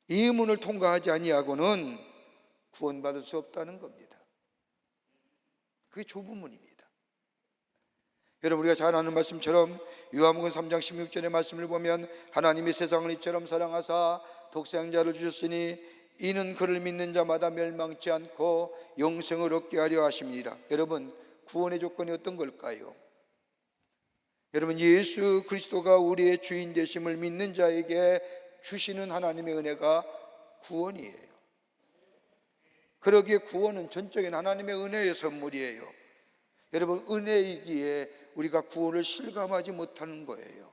이 문을 통과하지 아니하고는 구원받을 수 없다는 겁니다. 그게 좁은 문입니다. 여러분, 우리가 잘 아는 말씀처럼 요한복음 3장 16절의 말씀을 보면 하나님이 세상을 이처럼 사랑하사 독생자를 주셨으니 이는 그를 믿는 자마다 멸망치 않고 영생을 얻게 하려 하십니다. 여러분, 구원의 조건이 어떤 걸까요? 여러분, 예수 그리스도가 우리의 주인 되심을 믿는 자에게 주시는 하나님의 은혜가 구원이에요. 그러기에 구원은 전적인 하나님의 은혜의 선물이에요. 여러분, 은혜이기에 우리가 구원을 실감하지 못하는 거예요.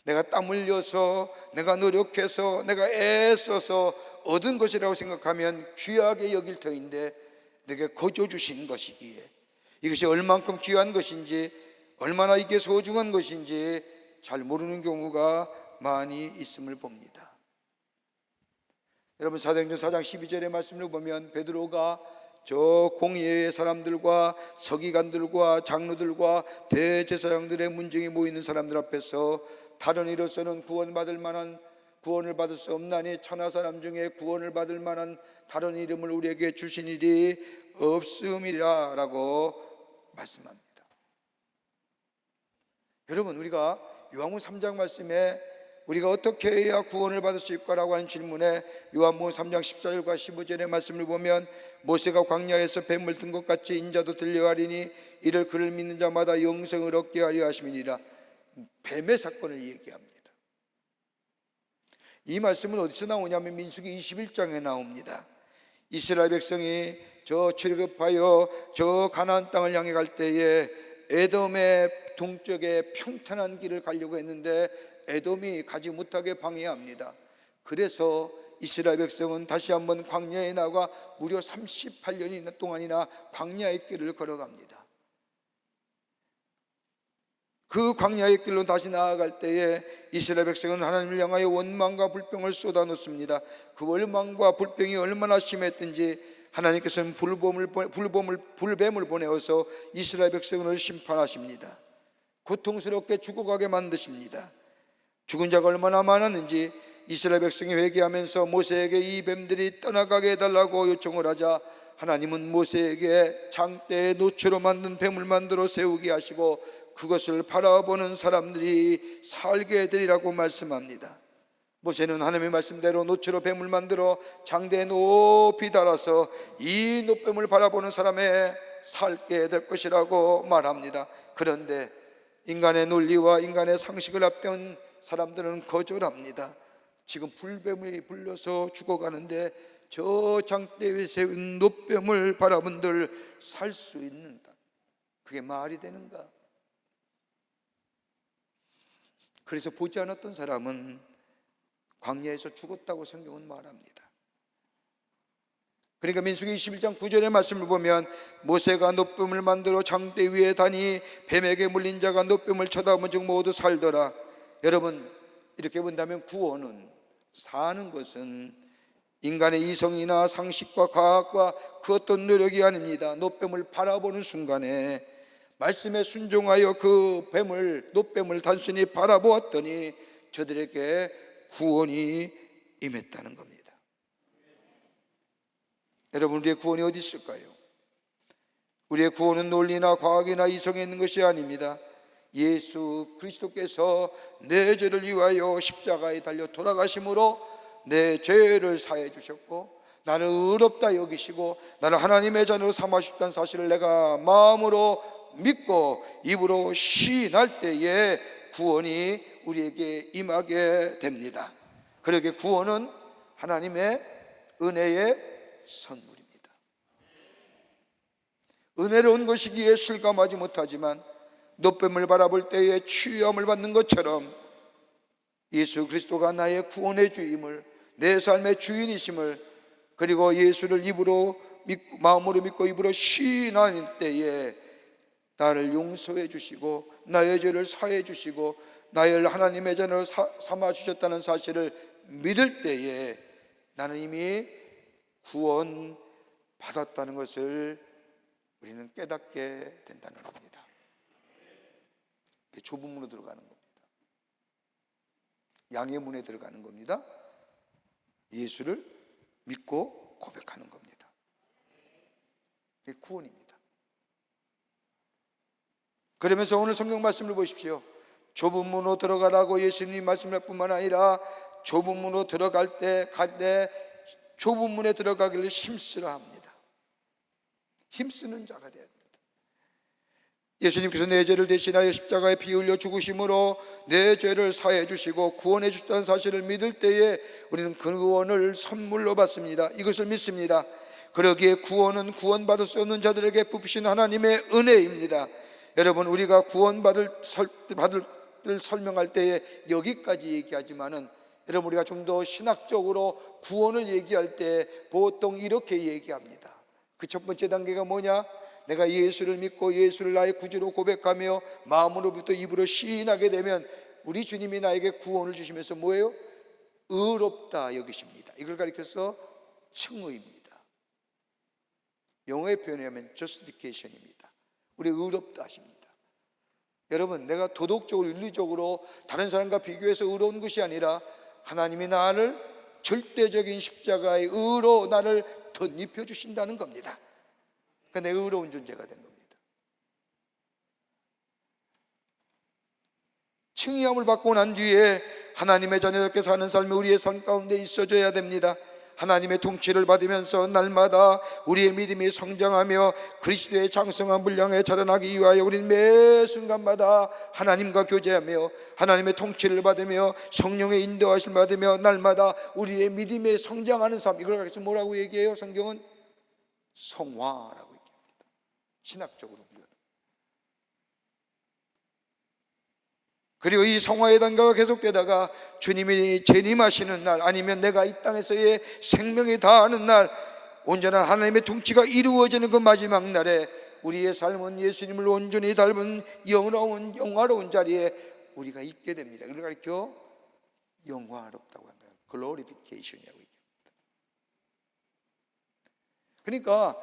내가 땀 흘려서, 내가 노력해서, 내가 애써서 얻은 것이라고 생각하면 귀하게 여길 터인데 내게 거저 주신 것이기에 이것이 얼만큼 귀한 것인지, 얼마나 이게 소중한 것인지 잘 모르는 경우가 많이 있음을 봅니다. 여러분, 사도행전 4장 12절의 말씀을 보면 베드로가 저 공회의 사람들과 서기관들과 장로들과 대제사장들의 문정이 모이는 사람들 앞에서 다른 이로서는 구원을 받을 수 없나니 천하 사람 중에 구원을 받을 만한 다른 이름을 우리에게 주신 일이 없음이라 라고 말씀합니다. 여러분, 우리가 요한복음 3장 말씀에 우리가 어떻게 해야 구원을 받을 수 있을까라고 하는 질문에 요한복음 3장 14절과 15절의 말씀을 보면 모세가 광야에서 뱀을 든 것 같이 인자도 들려하리니 이를 그를 믿는 자마다 영생을 얻게 하려 하심이니라. 뱀의 사건을 얘기합니다. 이 말씀은 어디서 나오냐면 민수기 21장에 나옵니다. 이스라엘 백성이 저 출애굽하여 저 가나안 땅을 향해 갈 때에 에돔의 동쪽에 평탄한 길을 가려고 했는데 에돔이 가지 못하게 방해합니다. 그래서 이스라엘 백성은 다시 한번 광야에 나가 무려 38년 동안이나 광야의 길을 걸어갑니다. 그 광야의 길로 다시 나아갈 때에 이스라엘 백성은 하나님을 향하여 원망과 불평을 쏟아놓습니다. 그 원망과 불평이 얼마나 심했든지 하나님께서는 불뱀을 보내어서 이스라엘 백성을 심판하십니다. 고통스럽게 죽어가게 만드십니다. 죽은 자가 얼마나 많았는지 이스라엘 백성이 회개하면서 모세에게 이 뱀들이 떠나가게 해달라고 요청을 하자 하나님은 모세에게 장대에 노초로 만든 뱀을 만들어 세우게 하시고 그것을 바라보는 사람들이 살게 되리라고 말씀합니다. 모세는 하나님의 말씀대로 노초로 뱀을 만들어 장대에 높이 달아서 이 노뱀을 바라보는 사람에 살게 될 것이라고 말합니다. 그런데 인간의 논리와 인간의 상식을 앞둔 사람들은 거절합니다. 지금 불뱀이 불려서 죽어가는데 저 장대 위에 세운 노뱀을 바라본들 살 수 있는다. 그게 말이 되는가? 그래서 보지 않았던 사람은 광야에서 죽었다고 성경은 말합니다. 그러니까 민수기 21장 9절의 말씀을 보면 모세가 노뱀을 만들어 장대 위에 다니 뱀에게 물린 자가 노뱀을 쳐다본 즉 모두 살더라. 여러분, 이렇게 본다면 구원은, 사는 것은 인간의 이성이나 상식과 과학과 그 어떤 노력이 아닙니다. 노뱀을 바라보는 순간에 말씀에 순종하여 그 노뱀을 단순히 바라보았더니 저들에게 구원이 임했다는 겁니다. 여러분, 우리의 구원이 어디 있을까요? 우리의 구원은 논리나 과학이나 이성에 있는 것이 아닙니다. 예수 그리스도께서 내 죄를 위하여 십자가에 달려 돌아가심으로 내 죄를 사해 주셨고 나를 의롭다 여기시고 나를 하나님의 자녀로 삼으셨다는 사실을 내가 마음으로 믿고 입으로 시인할 때에 구원이 우리에게 임하게 됩니다. 그러기에 구원은 하나님의 은혜의 선물입니다. 은혜로운 것이기에 실감하지 못하지만 노뱀을 바라볼 때에 치유함을 받는 것처럼 예수 그리스도가 나의 구원의 주임을, 내 삶의 주인이심을, 그리고 예수를 마음으로 믿고 입으로 시인하는 때에 나를 용서해 주시고 나의 죄를 사해 주시고 나를 하나님의 자녀로 삼아 주셨다는 사실을 믿을 때에 나는 이미 구원 받았다는 것을 우리는 깨닫게 된다는 겁니다. 좁은 문으로 들어가는 겁니다. 양의 문에 들어가는 겁니다. 예수를 믿고 고백하는 겁니다. 그게 구원입니다. 그러면서 오늘 성경 말씀을 보십시오. 좁은 문으로 들어가라고 예수님이 말씀할 뿐만 아니라 좁은 문으로 들어갈 때 좁은 문에 들어가기를 힘쓰라 합니다. 힘쓰는 자가 되어야 합니다. 예수님께서 내 죄를 대신하여 십자가에 피 흘려 죽으심으로 내 죄를 사해 주시고 구원해 주셨다는 사실을 믿을 때에 우리는 그 구원을 선물로 받습니다. 이것을 믿습니다. 그러기에 구원은 구원받을 수 없는 자들에게 베푸신 하나님의 은혜입니다. 여러분, 우리가 구원받을 설명할 때에 여기까지 얘기하지만은 여러분, 우리가 좀 더 신학적으로 구원을 얘기할 때 보통 이렇게 얘기합니다. 그 첫 번째 단계가 뭐냐? 내가 예수를 믿고 예수를 나의 구주로 고백하며 마음으로부터 입으로 시인하게 되면 우리 주님이 나에게 구원을 주시면서 뭐예요? 의롭다 여기십니다. 이걸 가리켜서 칭의입니다. 영어의 표현이라면 justification입니다. 우리 의롭다 하십니다. 여러분, 내가 도덕적으로 윤리적으로 다른 사람과 비교해서 의로운 것이 아니라 하나님이 나를 절대적인 십자가의 의로 나를 덧입혀 주신다는 겁니다. 그러니까 내가 의로운 존재가 된 겁니다. 칭의함을 받고 난 뒤에 하나님의 자녀답게 사는 삶이 우리의 삶 가운데 있어져야 됩니다. 하나님의 통치를 받으면서 날마다 우리의 믿음이 성장하며 그리스도의 장성한 분량에 자라나기 위하여 우리는 매 순간마다 하나님과 교제하며 하나님의 통치를 받으며 성령의 인도하심을 받으며 날마다 우리의 믿음이 성장하는 삶, 이걸 가르쳐 뭐라고 얘기해요? 성경은 성화라고 얘기합니다. 신학적으로 보면. 그리고 이 성화의 단계가 계속되다가 주님이 재림하시는 날, 아니면 내가 이 땅에서의 생명이 다하는 날, 온전한 하나님의 통치가 이루어지는 그 마지막 날에 우리의 삶은 예수님을 온전히 닮은 영화로운 자리에 우리가 있게 됩니다. 그걸 가리켜 영화롭다고 합니다. 글로리피케이션이라고 얘기합니다. 그러니까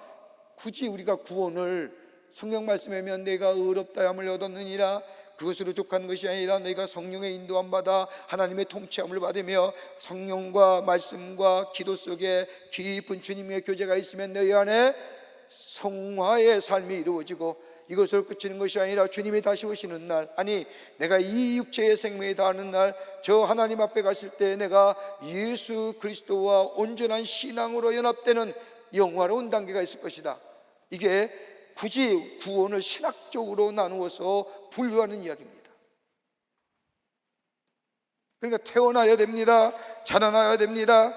굳이 우리가 구원을 성경 말씀에 하면 내가 의롭다함을 얻었느니라, 그것으로 족하는 것이 아니라 너희가 성령의 인도함 받아 하나님의 통치함을 받으며 성령과 말씀과 기도 속에 깊은 주님의 교제가 있으면 너희 안에 성화의 삶이 이루어지고, 이것을 그치는 것이 아니라 주님이 다시 오시는 날, 아니 내가 이 육체의 생명이 다하는 날, 저 하나님 앞에 갔을 때 내가 예수 그리스도와 온전한 신앙으로 연합되는 영화로운 단계가 있을 것이다. 이게 굳이 구원을 신학적으로 나누어서 분류하는 이야기입니다. 그러니까 태어나야 됩니다. 자라나야 됩니다.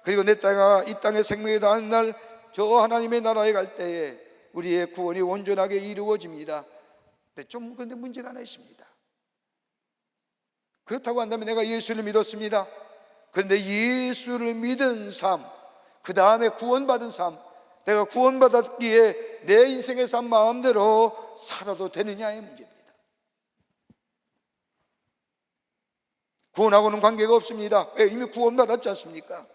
그리고 이 땅에 생명이 다하는 날, 저 하나님의 나라에 갈 때에 우리의 구원이 온전하게 이루어집니다. 근데 문제가 하나 있습니다. 그렇다고 한다면 내가 예수를 믿었습니다. 그런데 예수를 믿은 삶, 그 다음에 구원받은 삶, 내가 구원받았기에 내 인생의 삶 마음대로 살아도 되느냐의 문제입니다. 구원하고는 관계가 없습니다. 왜? 이미 구원받았지 않습니까?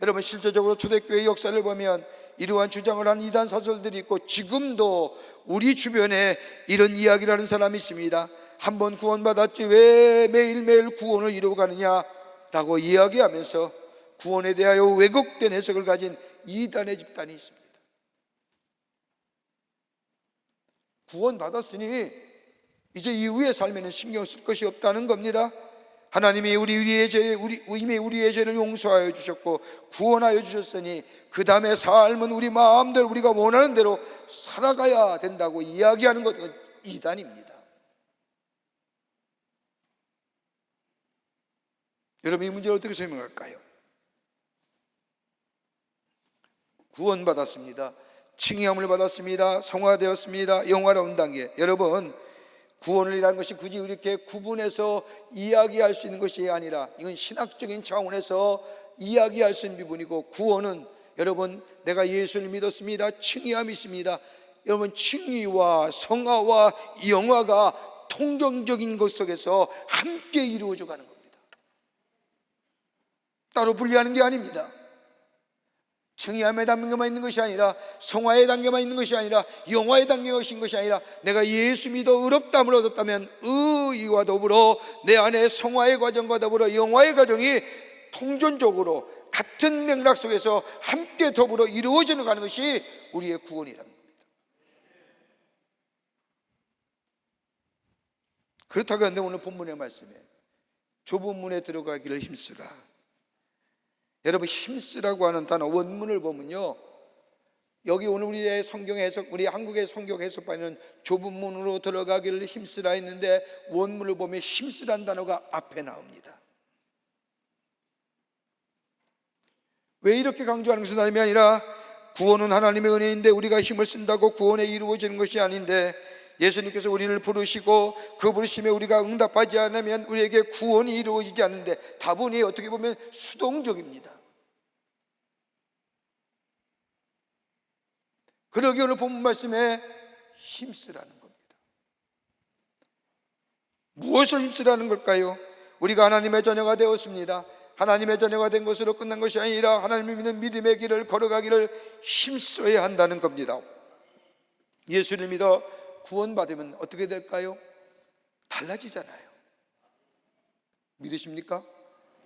여러분, 실제적으로 초대교회 역사를 보면 이러한 주장을 한 이단 사설들이 있고, 지금도 우리 주변에 이런 이야기를 하는 사람이 있습니다. 한번 구원받았지 왜 매일매일 구원을 이루어가느냐 라고 이야기하면서 구원에 대하여 왜곡된 해석을 가진 이단의 집단이 있습니다. 구원받았으니 이제 이후의 삶에는 신경 쓸 것이 없다는 겁니다. 하나님이 이미 우리의 죄를 용서하여 주셨고 구원하여 주셨으니 그 다음에 삶은 우리 마음대로 우리가 원하는 대로 살아가야 된다고 이야기하는 것은 이단입니다. 여러분, 이 문제를 어떻게 설명할까요? 구원받았습니다. 칭의함을 받았습니다. 성화되었습니다. 영화로운 단계. 여러분, 구원이라는 것이 굳이 이렇게 구분해서 이야기할 수 있는 것이 아니라 이건 신학적인 차원에서 이야기할 수 있는 부분이고, 구원은 여러분, 내가 예수를 믿었습니다. 칭의함이 있습니다. 여러분, 칭의와 성화와 영화가 통정적인 것 속에서 함께 이루어져 가는 겁니다. 따로 분리하는 게 아닙니다. 칭의함의 단계만 있는 것이 아니라, 성화의 단계만 있는 것이 아니라, 영화의 단계가 있는 것이 아니라, 내가 예수 믿어 의롭다함을 얻었다면 의와 더불어 내 안에 성화의 과정과 더불어 영화의 과정이 통전적으로 같은 맥락 속에서 함께 더불어 이루어져 가는 것이 우리의 구원이라는 겁니다. 그렇다고 하는데 오늘 본문의 말씀에 좁은 문에 들어가기를 힘쓰라. 여러분, 힘쓰라고 하는 단어 원문을 보면요, 여기 오늘 우리의 성경 해석, 우리 한국의 성경 해석판에는 좁은 문으로 들어가기를 힘쓰라 했는데, 원문을 보면 힘쓰란 단어가 앞에 나옵니다. 왜 이렇게 강조하는 것은 다름이 아니라, 구원은 하나님의 은혜인데 우리가 힘을 쓴다고 구원에 이루어지는 것이 아닌데, 예수님께서 우리를 부르시고 그 부르심에 우리가 응답하지 않으면 우리에게 구원이 이루어지지 않는데, 다분히 어떻게 보면 수동적입니다. 그러기 오늘 본문 말씀에 힘쓰라는 겁니다. 무엇을 힘쓰라는 걸까요? 우리가 하나님의 자녀가 되었습니다. 하나님의 자녀가 된 것으로 끝난 것이 아니라 하나님을 믿는 믿음의 길을 걸어가기를 힘써야 한다는 겁니다. 예수를 믿어 구원받으면 어떻게 될까요? 달라지잖아요. 믿으십니까?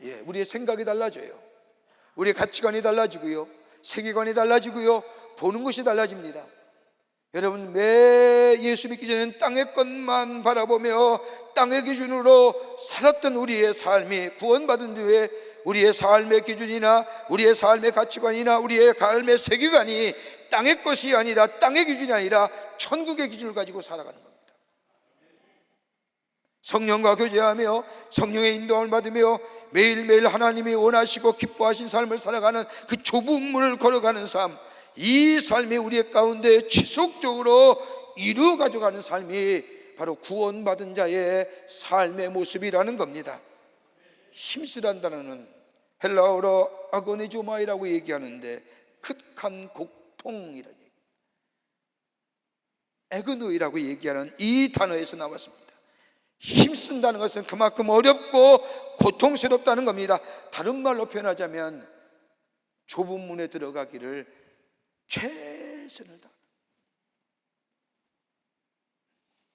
예, 우리의 생각이 달라져요. 우리의 가치관이 달라지고요, 세계관이 달라지고요, 보는 것이 달라집니다. 여러분, 매 예수 믿기 전에는 땅의 것만 바라보며 땅의 기준으로 살았던 우리의 삶이 구원받은 뒤에 우리의 삶의 기준이나 우리의 삶의 가치관이나 우리의 삶의 세계관이 땅의 것이 아니라, 땅의 기준이 아니라 천국의 기준을 가지고 살아가는 겁니다. 성령과 교제하며 성령의 인도함을 받으며 매일매일 하나님이 원하시고 기뻐하신 삶을 살아가는 그 좁은 문을 걸어가는 삶, 이 삶이 우리의 가운데 지속적으로 이루어 가져가는 삶이 바로 구원받은 자의 삶의 모습이라는 겁니다. 힘쓰란 단어는 헬라어로 아고니조마이라고 얘기하는데 극한 고통이라는 얘기, 에그노이라고 얘기하는 이 단어에서 나왔습니다. 힘쓴다는 것은 그만큼 어렵고 고통스럽다는 겁니다. 다른 말로 표현하자면 좁은 문에 들어가기를 최선을 다,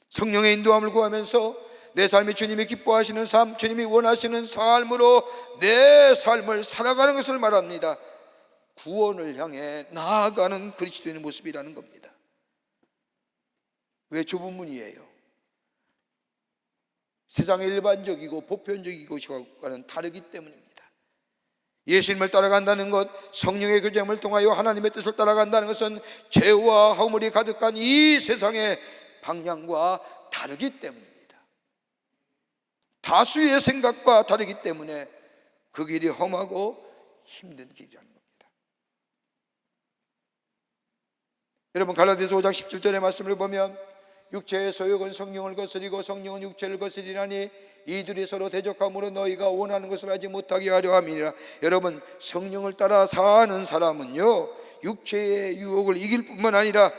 성령의 인도함을 구하면서 내 삶이 주님이 기뻐하시는 삶, 주님이 원하시는 삶으로 내 삶을 살아가는 것을 말합니다. 구원을 향해 나아가는 그리스도인의 모습이라는 겁니다. 왜 좁은 문이에요? 세상의 일반적이고 보편적이고 것과는 다르기 때문입니다. 예수님을 따라간다는 것, 성령의 교제함을 통하여 하나님의 뜻을 따라간다는 것은 죄와 허물이 가득한 이 세상의 방향과 다르기 때문입니다. 다수의 생각과 다르기 때문에 그 길이 험하고 힘든 길이라는 겁니다. 여러분 갈라디아서 5장 17절의 말씀을 보면 육체의 소욕은 성령을 거스리고 성령은 육체를 거스리나니 이들이 서로 대적함으로 너희가 원하는 것을 하지 못하게 하려 함이니라. 여러분 성령을 따라 사는 사람은요 육체의 유혹을 이길 뿐만 아니라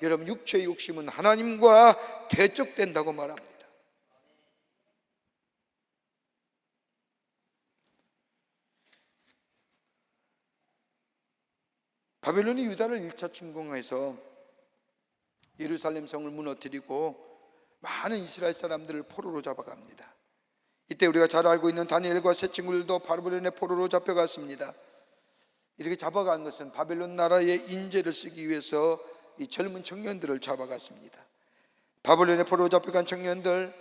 여러분 육체의 욕심은 하나님과 대적된다고 말합니다. 바벨론이 유다를 1차 침공해서 예루살렘 성을 무너뜨리고 많은 이스라엘 사람들을 포로로 잡아갑니다. 이때 우리가 잘 알고 있는 다니엘과 세 친구들도 바벨론의 포로로 잡혀갔습니다. 이렇게 잡아간 것은 바벨론 나라의 인재를 쓰기 위해서 이 젊은 청년들을 잡아갔습니다. 바벨론의 포로로 잡혀간 청년들,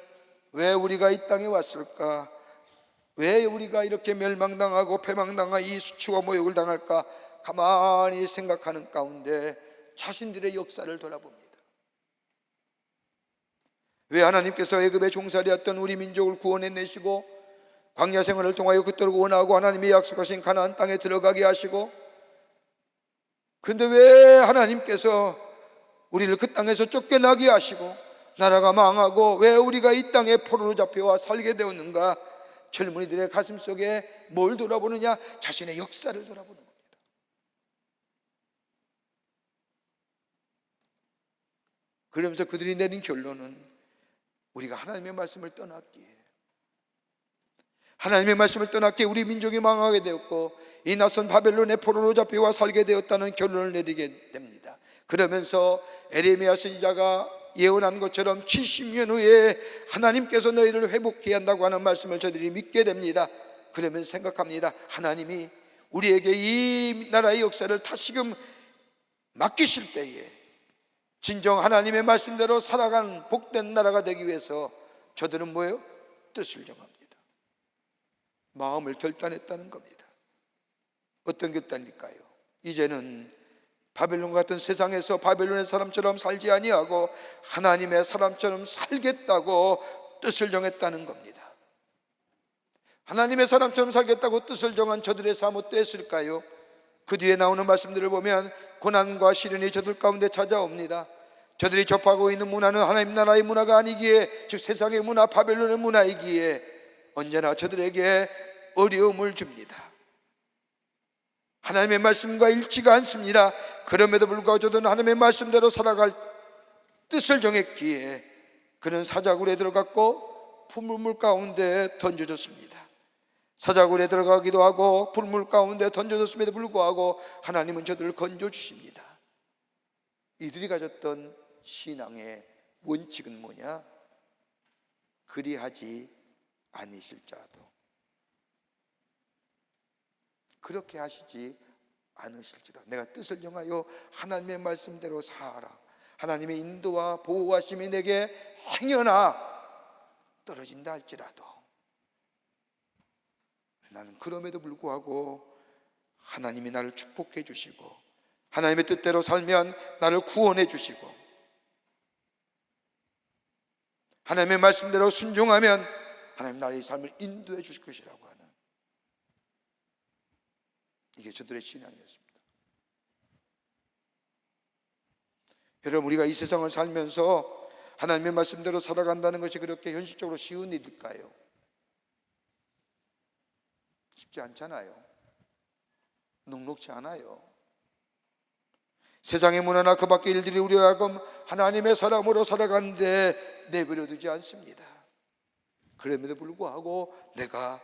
왜 우리가 이 땅에 왔을까? 왜 우리가 이렇게 멸망당하고 패망당한 이 수치와 모욕을 당할까? 가만히 생각하는 가운데 자신들의 역사를 돌아봅니다. 왜 하나님께서 애굽의 종살이였던 우리 민족을 구원해내시고 광야 생활을 통하여 그토록 원하고 하나님이 약속하신 가나안 땅에 들어가게 하시고, 그런데 왜 하나님께서 우리를 그 땅에서 쫓겨나게 하시고 나라가 망하고 왜 우리가 이 땅에 포로로 잡혀와 살게 되었는가? 젊은이들의 가슴 속에 뭘 돌아보느냐? 자신의 역사를 돌아보는 겁니다. 그러면서 그들이 내린 결론은 우리가 하나님의 말씀을 떠났기에, 하나님의 말씀을 떠났기에 우리 민족이 망하게 되었고 이 낯선 바벨론의 포로로 잡혀와 살게 되었다는 결론을 내리게 됩니다. 그러면서 에레미야 선지자가 예언한 것처럼 70년 후에 하나님께서 너희를 회복해야 한다고 하는 말씀을 저들이 믿게 됩니다. 그러면서 생각합니다. 하나님이 우리에게 이 나라의 역사를 다시금 맡기실 때에 진정 하나님의 말씀대로 살아가는 복된 나라가 되기 위해서 저들은 뭐예요? 뜻을 정합니다. 마음을 결단했다는 겁니다. 어떤 결단일까요? 이제는 바벨론 같은 세상에서 바벨론의 사람처럼 살지 아니하고 하나님의 사람처럼 살겠다고 뜻을 정했다는 겁니다. 하나님의 사람처럼 살겠다고 뜻을 정한 저들의 삶 어땠을까요? 그 뒤에 나오는 말씀들을 보면 고난과 시련이 저들 가운데 찾아옵니다. 저들이 접하고 있는 문화는 하나님 나라의 문화가 아니기에, 즉 세상의 문화, 바벨론의 문화이기에 언제나 저들에게 어려움을 줍니다. 하나님의 말씀과 일치가 않습니다. 그럼에도 불구하고 저들은 하나님의 말씀대로 살아갈 뜻을 정했기에 그는 사자굴에 들어갔고 풀물 가운데 던져졌습니다. 사자굴에 들어가기도 하고 풀물 가운데 던져졌음에도 불구하고 하나님은 저들을 건져주십니다. 이들이 가졌던 신앙의 원칙은 뭐냐? 그리하지 아니실지라도, 그렇게 하시지 않으실지라도 내가 뜻을 정하여 하나님의 말씀대로 살아, 하나님의 인도와 보호하심이 내게 행여나 떨어진다 할지라도 나는 그럼에도 불구하고 하나님이 나를 축복해 주시고 하나님의 뜻대로 살면 나를 구원해 주시고 하나님의 말씀대로 순종하면 하나님 나의 삶을 인도해 주실 것이라고 하는, 이게 저들의 신앙이었습니다. 여러분, 우리가 이 세상을 살면서 하나님의 말씀대로 살아간다는 것이 그렇게 현실적으로 쉬운 일일까요? 쉽지 않잖아요. 녹록지 않아요. 세상의 문화나 그 밖의 일들이 우리와 하여금 하나님의 사람으로 살아가는데 내버려두지 않습니다. 그럼에도 불구하고 내가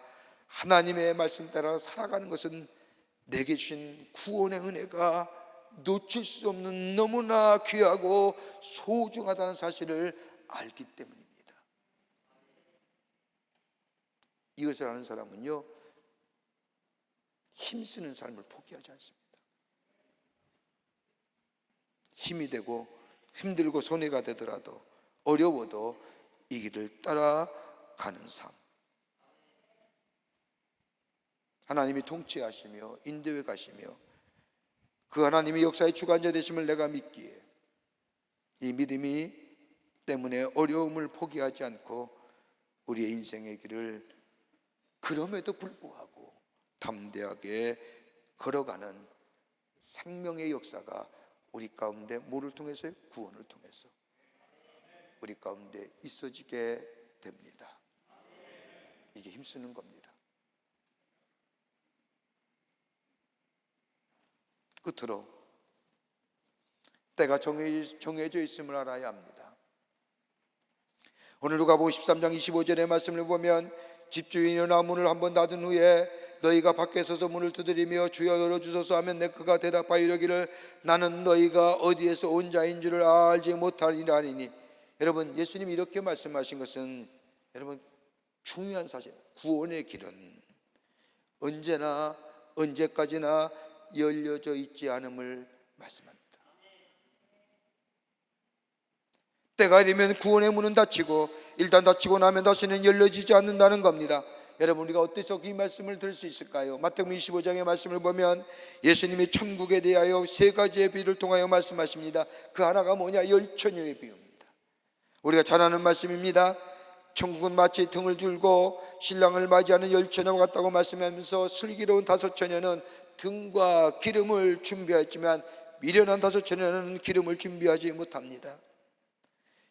하나님의 말씀 따라 살아가는 것은 내게 주신 구원의 은혜가 놓칠 수 없는 너무나 귀하고 소중하다는 사실을 알기 때문입니다. 이것을 아는 사람은요, 힘쓰는 삶을 포기하지 않습니다. 힘이 되고 힘들고 손해가 되더라도 어려워도 이 길을 따라가는 삶, 하나님이 통치하시며 인도해 가시며 그 하나님이 역사의 주관자 되심을 내가 믿기에 이 믿음이 때문에 어려움을 포기하지 않고 우리의 인생의 길을 그럼에도 불구하고 담대하게 걸어가는 생명의 역사가 우리 가운데 뭐를 통해서요? 구원을 통해서 우리 가운데 있어지게 됩니다. 이게 힘쓰는 겁니다. 끝으로 때가 정해져 있음을 알아야 합니다. 오늘 누가복음 13장 25절의 말씀을 보면 집주인이 일어나 문을 한번 닫은 후에 너희가 밖에 서서 문을 두드리며 주여 열어주소서 하면 내 그가 대답하여 이르기를 나는 너희가 어디에서 온 자인 줄을 알지 못하리니. 여러분, 예수님이 이렇게 말씀하신 것은 여러분 중요한 사실, 구원의 길은 언제나 언제까지나 열려져 있지 않음을 말씀합니다. 때가 이르면 구원의 문은 닫히고 일단 닫히고 나면 다시는 열려지지 않는다는 겁니다. 여러분, 우리가 어디서 이 말씀을 들을 수 있을까요? 마태복음 25장의 말씀을 보면 예수님이 천국에 대하여 세 가지의 비유를 통하여 말씀하십니다. 그 하나가 뭐냐? 열처녀의 비유입니다. 우리가 잘 아는 말씀입니다. 천국은 마치 등을 들고 신랑을 맞이하는 열처녀와 같다고 말씀하면서 슬기로운 다섯 처녀는 등과 기름을 준비했지만 미련한 다섯 처녀는 기름을 준비하지 못합니다.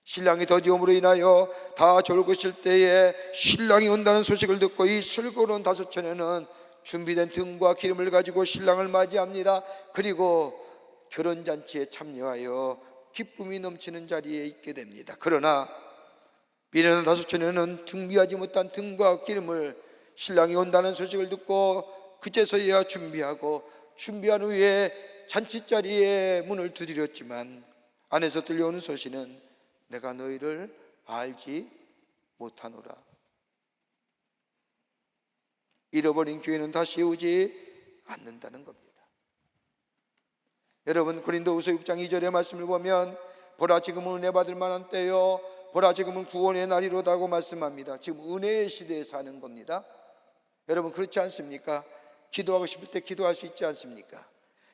신랑이 더디움으로 인하여 다 졸고 있을 때에 신랑이 온다는 소식을 듣고 이 슬기로운 다섯 처녀는 준비된 등과 기름을 가지고 신랑을 맞이합니다. 그리고 결혼잔치에 참여하여 기쁨이 넘치는 자리에 있게 됩니다. 그러나 미련한 다섯 처녀는 준비하지 못한 등과 기름을 신랑이 온다는 소식을 듣고 그제서야 준비한 후에 잔치자리에 문을 두드렸지만 안에서 들려오는 소식은 내가 너희를 알지 못하노라. 잃어버린 기회는 다시 오지 않는다는 겁니다. 여러분, 고린도후서 6장 2절의 말씀을 보면 보라 지금은 은혜 받을 만한 때요 보라 지금은 구원의 날이로다고 말씀합니다. 지금 은혜의 시대에 사는 겁니다. 여러분, 그렇지 않습니까? 기도하고 싶을 때 기도할 수 있지 않습니까?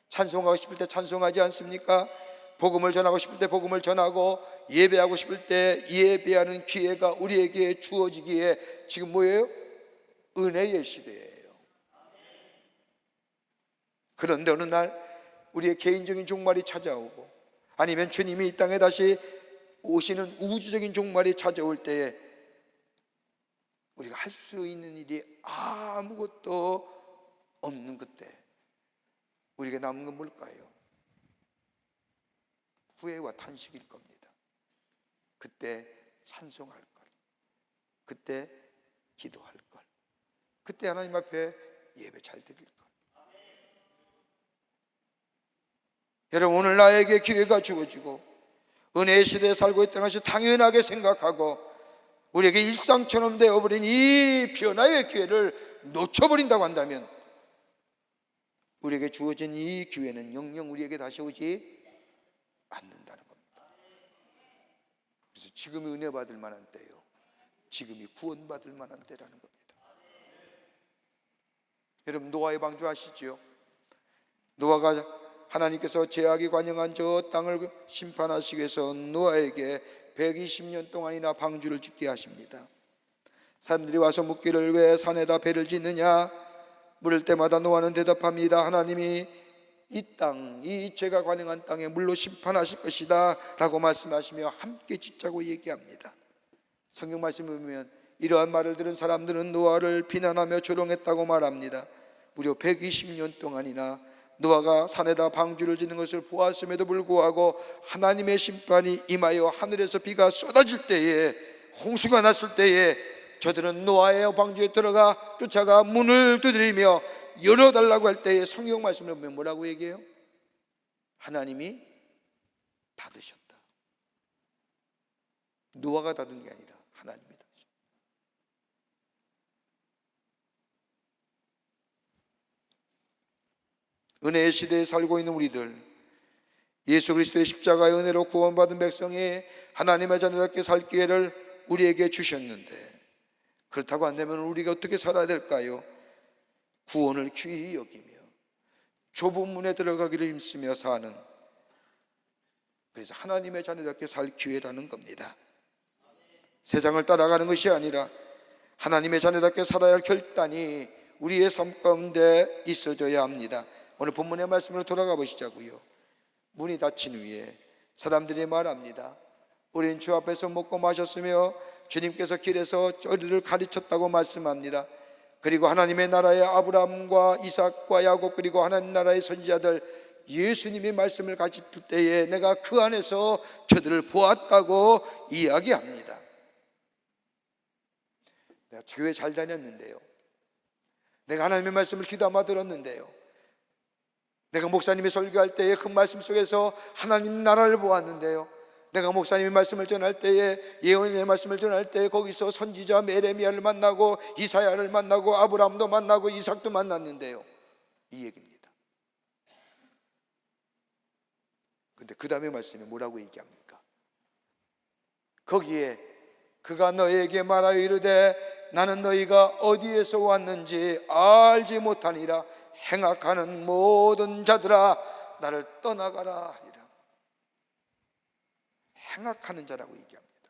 찬송하고 싶을 때 찬송하지 않습니까? 복음을 전하고 싶을 때 복음을 전하고 예배하고 싶을 때 예배하는 기회가 우리에게 주어지기에 지금 뭐예요? 은혜의 시대예요. 그런데 어느 날 우리의 개인적인 종말이 찾아오고 아니면 주님이 이 땅에 다시 오시는 우주적인 종말이 찾아올 때에 우리가 할 수 있는 일이 아무것도 없는 그때 우리에게 남은 건 뭘까요? 후회와 탄식일 겁니다. 그때 찬송할 걸, 그때 기도할 걸, 그때 하나님 앞에 예배 잘 드릴 걸. 여러분, 오늘 나에게 기회가 주어지고 은혜의 시대에 살고 있다는 것이 당연하게 생각하고 우리에게 일상처럼 되어버린 이 변화의 기회를 놓쳐버린다고 한다면 우리에게 주어진 이 기회는 영영 우리에게 다시 오지 않는다는 겁니다. 그래서 지금이 은혜 받을 만한 때요, 지금이 구원 받을 만한 때라는 겁니다. 여러분, 노아의 방주 아시죠? 노아가 하나님께서 죄악이 관영한 저 땅을 심판하시기 위해서 노아에게 120년 동안이나 방주를 짓게 하십니다. 사람들이 와서 묻기를 왜 산에다 배를 짓느냐 물을 때마다 노아는 대답합니다. 하나님이 이 땅, 이 죄가 관영한 땅에 물로 심판하실 것이다 라고 말씀하시며 함께 짓자고 얘기합니다. 성경 말씀을 보면 이러한 말을 들은 사람들은 노아를 비난하며 조롱했다고 말합니다. 무려 120년 동안이나 노아가 산에다 방주를 짓는 것을 보았음에도 불구하고 하나님의 심판이 임하여 하늘에서 비가 쏟아질 때에, 홍수가 났을 때에 저들은 노아의 방주에 들어가 쫓아가 문을 두드리며 열어달라고 할 때에 성경 말씀을 보면 뭐라고 얘기해요? 하나님이 닫으셨다. 노아가 닫은 게 아니라 하나님이 닫으셨다. 은혜의 시대에 살고 있는 우리들, 예수 그리스도의 십자가의 은혜로 구원받은 백성이 하나님의 자녀답게 살 기회를, 우리에게 주셨는데 그렇다고 한다면 우리가 어떻게 살아야 될까요? 구원을 귀히 여기며 좁은 문에 들어가기를 힘쓰며 사는, 그래서 하나님의 자녀답게 살 기회라는 겁니다. 세상을 따라가는 것이 아니라 하나님의 자녀답게 살아야 할 결단이 우리의 삶 가운데 있어져야 합니다. 오늘 본문의 말씀으로 돌아가 보시자고요. 문이 닫힌 후에 사람들이 말합니다. 우린 주 앞에서 먹고 마셨으며 주님께서 길에서 우리를 가르쳤다고 말씀합니다. 그리고 하나님의 나라의 아브라함과 이삭과 야곱 그리고 하나님 나라의 선지자들 예수님이 말씀을 가르칠 때에 내가 그 안에서 저들을 보았다고 이야기합니다. 내가 교회 잘 다녔는데요, 내가 하나님의 말씀을 기도하며 들었는데요, 내가 목사님이 설교할 때에 그 말씀 속에서 하나님 나라를 보았는데요, 내가 목사님이 말씀을 전할 때에, 예언의 말씀을 전할 때에 거기서 선지자 에레미야를 만나고 이사야를 만나고 아브라함도 만나고 이삭도 만났는데요, 이 얘기입니다. 근데 그 다음에 말씀이 뭐라고 얘기합니까? 거기에 그가 너희에게 말하여 이르되 나는 너희가 어디에서 왔는지 알지 못하니라. 행악하는 모든 자들아 나를 떠나가라 하리라. 행악하는 자라고 얘기합니다.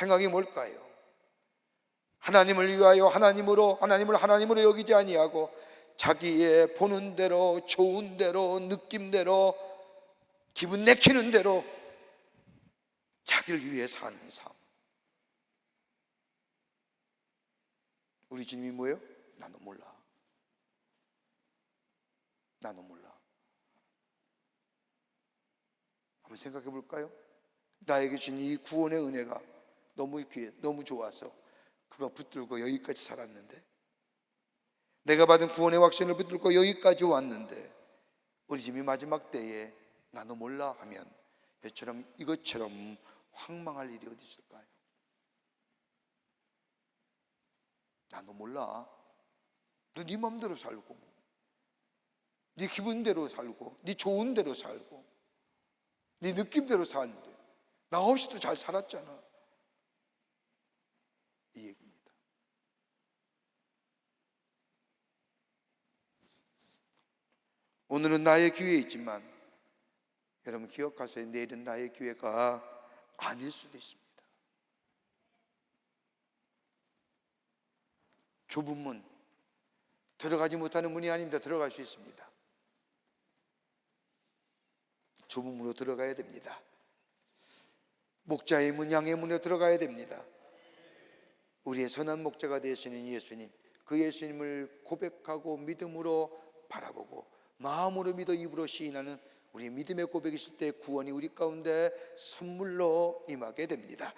행악이 뭘까요? 하나님을 위하여 하나님을 하나님으로 여기지 아니하고 자기의 보는 대로, 좋은 대로, 느낌대로, 기분 내키는 대로 자기를 위해 사는 삶. 우리 주님이 뭐예요? 나도 몰라. 나도 몰라. 한번 생각해 볼까요? 나에게 준 이 구원의 은혜가 너무 귀해, 너무 좋아서 그가 붙들고 여기까지 살았는데, 내가 받은 구원의 확신을 붙들고 여기까지 왔는데, 우리 주님이 마지막 때에 나도 몰라 하면 이것처럼 황망할 일이 어디 있을까요? 나도 몰라. 너 네 맘대로 살고, 네 기분대로 살고, 네 좋은 대로 살고, 네 느낌대로 사는데 나 없이도 잘 살았잖아. 이 얘기입니다. 오늘은 나의 기회에 있지만 여러분 기억하세요. 내일은 나의 기회가 아닐 수도 있습니다. 좁은 문, 들어가지 못하는 문이 아닙니다. 들어갈 수 있습니다. 좁은 문으로 들어가야 됩니다. 목자의 문, 양의 문으로 들어가야 됩니다. 우리의 선한 목자가 되시는 예수님, 그 예수님을 고백하고 믿음으로 바라보고 마음으로 믿어 입으로 시인하는 우리 믿음의 고백이 있을 때 구원이 우리 가운데 선물로 임하게 됩니다.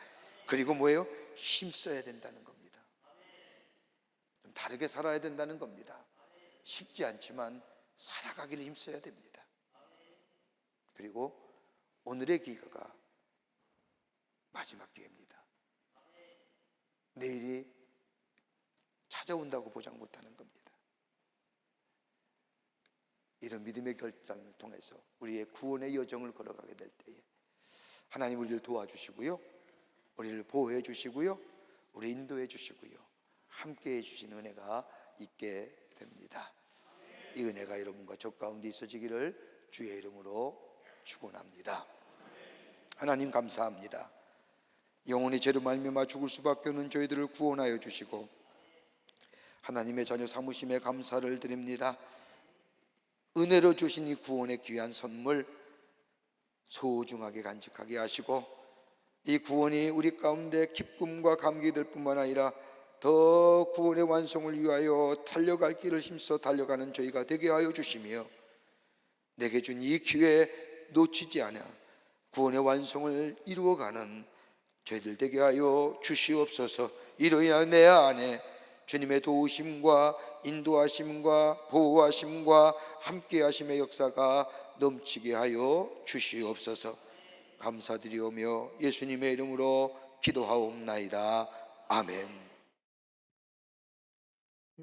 그리고 뭐예요? 힘써야 된다는 겁니다. 좀 다르게 살아야 된다는 겁니다. 쉽지 않지만 살아가기를 힘써야 됩니다. 그리고 오늘의 기회가 마지막 기회입니다. 내일이 찾아온다고 보장 못하는 겁니다. 이런 믿음의 결단을 통해서 우리의 구원의 여정을 걸어가게 될 때에 하나님 우리를 도와주시고요, 우리를 보호해 주시고요, 우리 인도해 주시고요, 함께해 주신 은혜가 있게 됩니다. 이 은혜가 여러분과 저 가운데 있어지기를 주의 이름으로 축원합니다. 하나님 감사합니다. 영혼이 죄로 말미암아 죽을 수밖에 없는 저희들을 구원하여 주시고 하나님의 자녀 삼으심에 감사를 드립니다. 은혜로 주신 이 구원의 귀한 선물 소중하게 간직하게 하시고 이 구원이 우리 가운데 기쁨과 감기들 뿐만 아니라 더 구원의 완성을 위하여 달려갈 길을 힘써 달려가는 저희가 되게 하여 주시며 내게 준 이 기회에 놓치지 않아 구원의 완성을 이루어가는 저희들 되게 하여 주시옵소서. 이로 인하여 내 안에 주님의 도우심과 인도하심과 보호하심과 함께하심의 역사가 넘치게 하여 주시옵소서. 감사드리오며 예수님의 이름으로 기도하옵나이다. 아멘.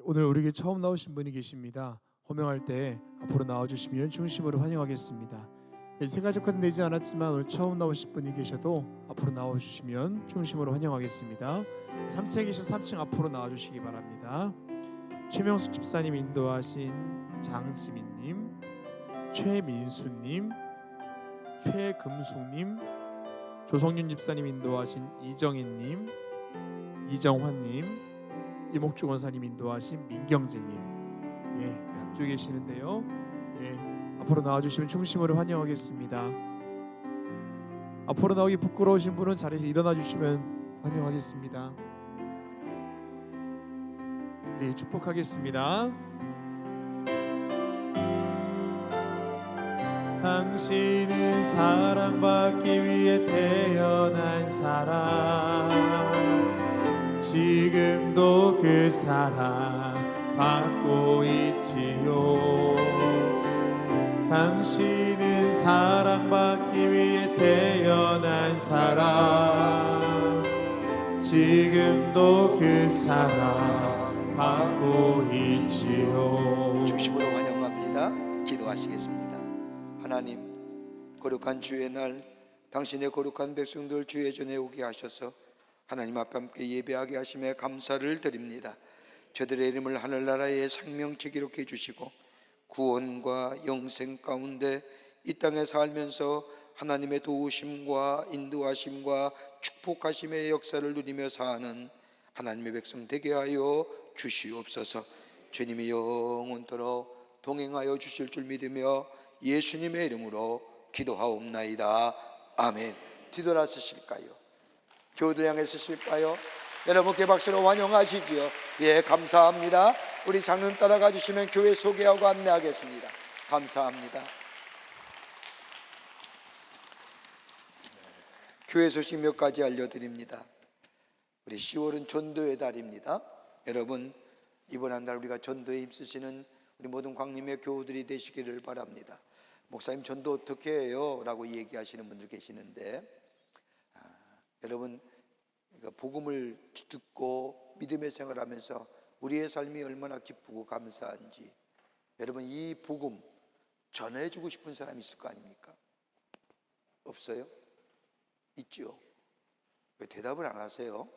오늘 우리에게 처음 나오신 분이 계십니다. 호명할 때 앞으로 나와주시면 중심으로 환영하겠습니다. 새가족까지 되지 않았지만 오늘 처음 나오신 분이 계셔도 앞으로 나와주시면 중심으로 환영하겠습니다. 3층에 계신 3층 앞으로 나와주시기 바랍니다. 최명숙 집사님 인도하신 장지민님, 최민수님, 최금숙님, 조성윤 집사님 인도하신 이정인님, 이정환님, 이목주 원사님 인도하신 민경재님, 앞쪽에 계시는데요. 앞으로 나와주시면 중심으로 환영하겠습니다. 앞으로 나오기 부끄러우신 분은 자리에서 일어나 주시면 환영하겠습니다. 네, 축복하겠습니다. 당신은 사랑받기 위해 태어난 사람, 지금도 그 사랑 받고 있지요. 당신은 사랑받기 위해 태어난 사람, 지금도 그 사랑 받고 있지요. 중심으로 환영합니다. 기도하시겠습니다. 하나님, 거룩한 주의 날 당신의 거룩한 백성들 주의 전에 오게 하셔서 하나님 앞에 함께 예배하게 하심에 감사를 드립니다. 저들의 이름을 하늘나라의 생명책 기록해 주시고 구원과 영생 가운데 이 땅에 살면서 하나님의 도우심과 인도하심과 축복하심의 역사를 누리며 사는 하나님의 백성 되게 하여 주시옵소서. 주님이 영원토록 동행하여 주실 줄 믿으며 예수님의 이름으로 기도하옵나이다. 아멘. 뒤돌아서실까요? 교우들 향해 서실까요? 여러분께 박수로 환영하시지요. 예, 감사합니다. 우리 장로님 따라가 주시면 교회 소개하고 안내하겠습니다. 감사합니다. 교회 소식 몇 가지 알려드립니다. 우리 10월은 전도의 달입니다. 여러분, 이번 한 달 우리가 전도에 힘쓰시는 우리 모든 광림의 교우들이 되시기를 바랍니다. 목사님, 전도 어떻게 해요? 라고 얘기하시는 분들 계시는데, 여러분, 복음을 듣고 믿음의 생활하면서 우리의 삶이 얼마나 기쁘고 감사한지, 여러분, 이 복음 전해주고 싶은 사람이 있을 거 아닙니까? 없어요? 있죠? 왜 대답을 안 하세요?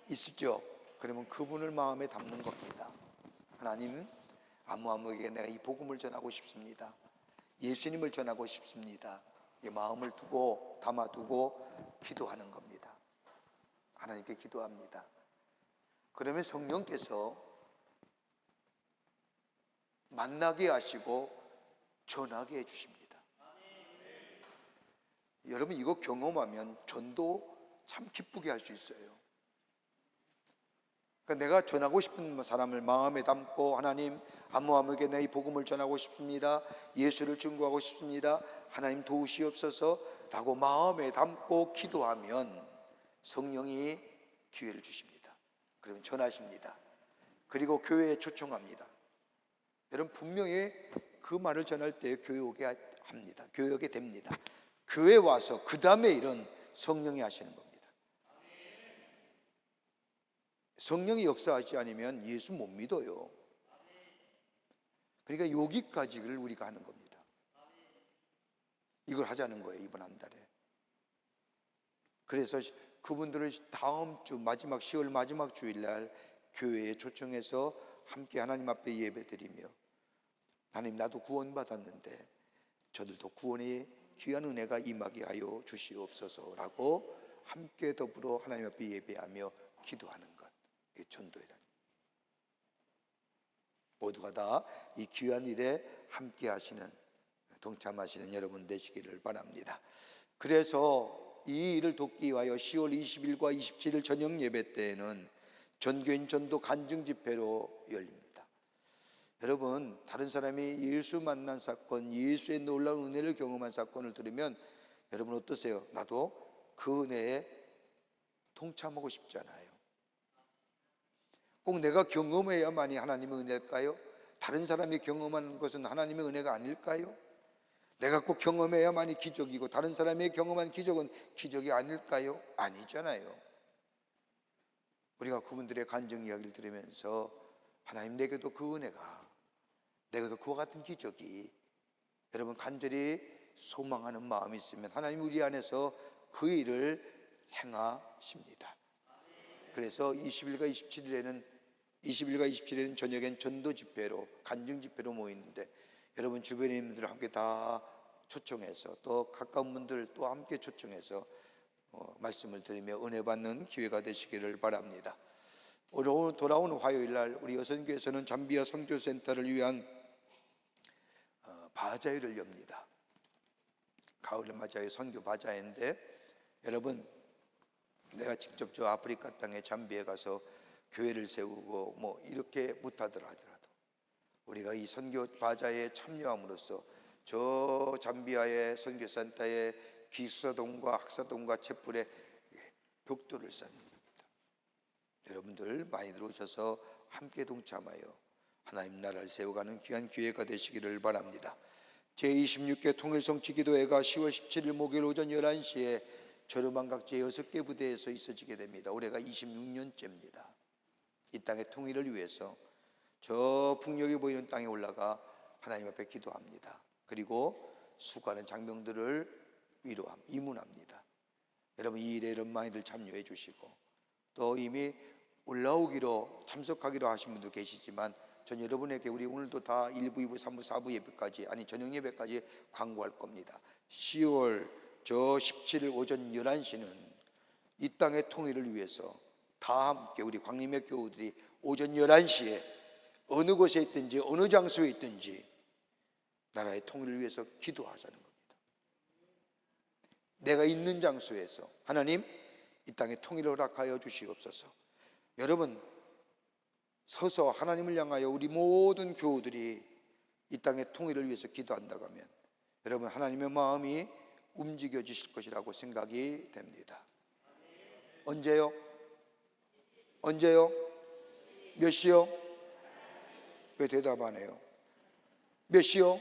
있죠? 그러면 그분을 마음에 담는 겁니다. 하나님, 아무에게 내가 이 복음을 전하고 싶습니다. 예수님을 전하고 싶습니다. 이 마음을 두고 담아두고 기도하는 겁니다. 하나님께 기도합니다. 그러면 성령께서 만나게 하시고 전하게 해주십니다. 여러분, 이거 경험하면 전도 참 기쁘게 할 수 있어요. 그러니까 내가 전하고 싶은 사람을 마음에 담고, 하나님, 아무에게 내 이 복음을 전하고 싶습니다. 예수를 증거하고 싶습니다. 하나님 도우시옵소서 라고 마음에 담고 기도하면 성령이 기회를 주십니다. 그러면 전하십니다. 그리고 교회에 초청합니다. 여러분, 분명히 그 말을 전할 때 교회 오게 합니다. 교회 오게 됩니다. 교회 와서 그 다음에 이런 성령이 하시는 겁니다. 성령이 역사하지 않으면 예수 못 믿어요. 그러니까 여기까지를 우리가 하는 겁니다. 이걸 하자는 거예요, 이번 한 달에. 그래서 그분들을 다음 주 마지막 10월 마지막 주일날 교회에 초청해서 함께 하나님 앞에 예배드리며, 하나님, 나도 구원받았는데 저들도 구원의 귀한 은혜가 임하게 하여 주시옵소서라고 함께 더불어 하나님 앞에 예배하며 기도하는 것, 이게 전도회다. 모두가 다 이 귀한 일에 함께 하시는, 동참하시는 여러분 되시기를 바랍니다. 그래서 이 일을 돕기 위하여 10월 20일과 27일 저녁 예배 때에는 전교인 전도 간증 집회로 열립니다. 여러분, 다른 사람이 예수 만난 사건, 예수의 놀라운 은혜를 경험한 사건을 들으면 여러분 어떠세요? 나도 그 은혜에 동참하고 싶잖아요. 꼭 내가 경험해야만이 하나님의 은혜일까요? 다른 사람이 경험하는 것은 하나님의 은혜가 아닐까요? 내가 꼭 경험해야만이 기적이고 다른 사람이 경험한 기적은 기적이 아닐까요? 아니잖아요. 우리가 그분들의 간증 이야기를 들으면서 하나님, 내게도 그 은혜가, 내게도 그와 같은 기적이, 여러분 간절히 소망하는 마음이 있으면 하나님 우리 안에서 그 일을 행하십니다. 그래서 20일과 27일에는 저녁엔 전도 집회로, 간증 집회로 모이는데, 여러분 주변에 있는 분들을 함께 다 초청해서, 또 가까운 분들 또 함께 초청해서 말씀을 드리며 은혜 받는 기회가 되시기를 바랍니다. 오늘 돌아오는 화요일 날 우리 여선교에서는 잠비아 선교센터를 위한 바자회를 엽니다. 가을을 맞아요. 선교 바자회인데, 여러분, 내가 직접 저 아프리카 땅에 잠비에 가서 교회를 세우고 뭐 이렇게 못하더라도 우리가 이 선교 바자회에 참여함으로써 저 잠비아의 선교센터의 기숙사동과 학사동과 촛불에 벽돌을 쌓는 겁니다. 여러분들 많이 들어오셔서 함께 동참하여 하나님 나라를 세워가는 귀한 기회가 되시기를 바랍니다. 제26회 통일성취기도회가 10월 17일 목요일 오전 11시에 저렴한 제6개 부대에서 있어지게 됩니다. 올해가 26년째입니다. 이 땅의 통일을 위해서 저 풍력이 보이는 땅에 올라가 하나님 앞에 기도합니다. 그리고 수고하는 장병들을 이문합니다. 여러분, 이 일에 이런 많이들 참여해 주시고, 또 이미 올라오기로 참석하기로 하신 분도 계시지만 전 여러분에게 우리 오늘도 다 1부, 2부, 3부, 4부 예배까지, 아니 저녁 예배까지 광고할 겁니다. 10월 저 17일 오전 11시는 이 땅의 통일을 위해서 다 함께 우리 광림의 교우들이 오전 11시에 어느 곳에 있든지 어느 장소에 있든지 나라의 통일을 위해서 기도하자는 겁니다. 내가 있는 장소에서 하나님 이 땅의 통일을 허락하여 주시옵소서. 여러분, 서서 하나님을 향하여 우리 모든 교우들이 이 땅의 통일을 위해서 기도한다고 하면 여러분, 하나님의 마음이 움직여지실 것이라고 생각이 됩니다. 언제요? 언제요? 몇 시요? 왜 대답 안 해요? 몇 시요?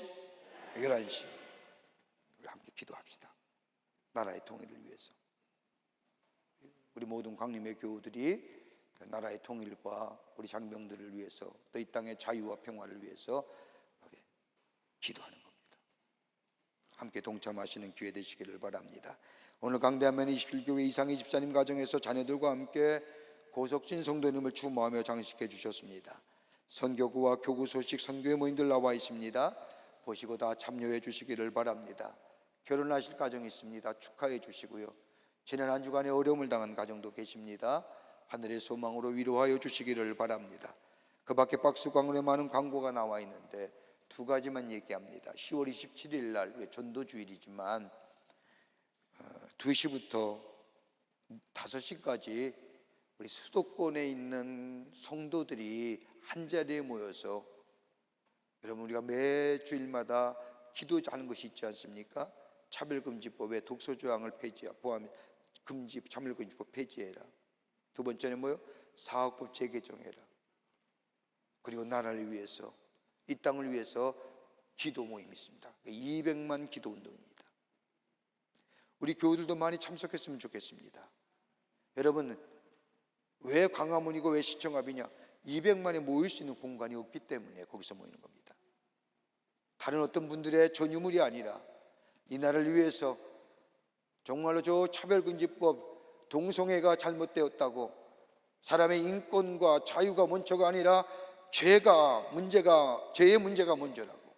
11시. 우리 함께 기도합시다. 나라의 통일을 위해서. 우리 모든 광림의 교우들이 나라의 통일과 우리 장병들을 위해서, 또 이 땅의 자유와 평화를 위해서 기도하는 겁니다. 함께 동참하시는 기회 되시기를 바랍니다. 오늘 강대하면 21교회 이상희 집사님 가정에서 자녀들과 함께 고석진 성도님을 추모하며 장식해 주셨습니다. 선교구와 교구 소식 선교회 모임들 나와 있습니다. 보시고 다 참여해 주시기를 바랍니다. 결혼하실 가정이 있습니다. 축하해 주시고요. 지난 한 주간에 어려움을 당한 가정도 계십니다. 하늘의 소망으로 위로하여 주시기를 바랍니다. 그 밖에 박스 광고에 많은 광고가 나와 있는데 두 가지만 얘기합니다. 10월 27일 날 전도주일이지만 2시부터 5시까지 우리 수도권에 있는 성도들이 한자리에 모여서, 여러분, 우리가 매 주일마다 기도하는 것이 있지 않습니까? 차별금지법의 독소조항을 포함해 금지, 차별금지법 폐지해라. 두 번째는 뭐요? 사학법 재개정해라. 그리고 나라를 위해서, 이 땅을 위해서 기도 모임이 있습니다. 200만 기도 운동입니다. 우리 교우들도 많이 참석했으면 좋겠습니다. 여러분, 왜 광화문이고 왜 시청 앞이냐? 200만이 모일 수 있는 공간이 없기 때문에 거기서 모이는 겁니다. 다른 어떤 분들의 전유물이 아니라 이 나라를 위해서 정말로 저 차별금지법, 동성애가 잘못되었다고, 사람의 인권과 자유가 먼저가 아니라 죄의 문제가 먼저라고,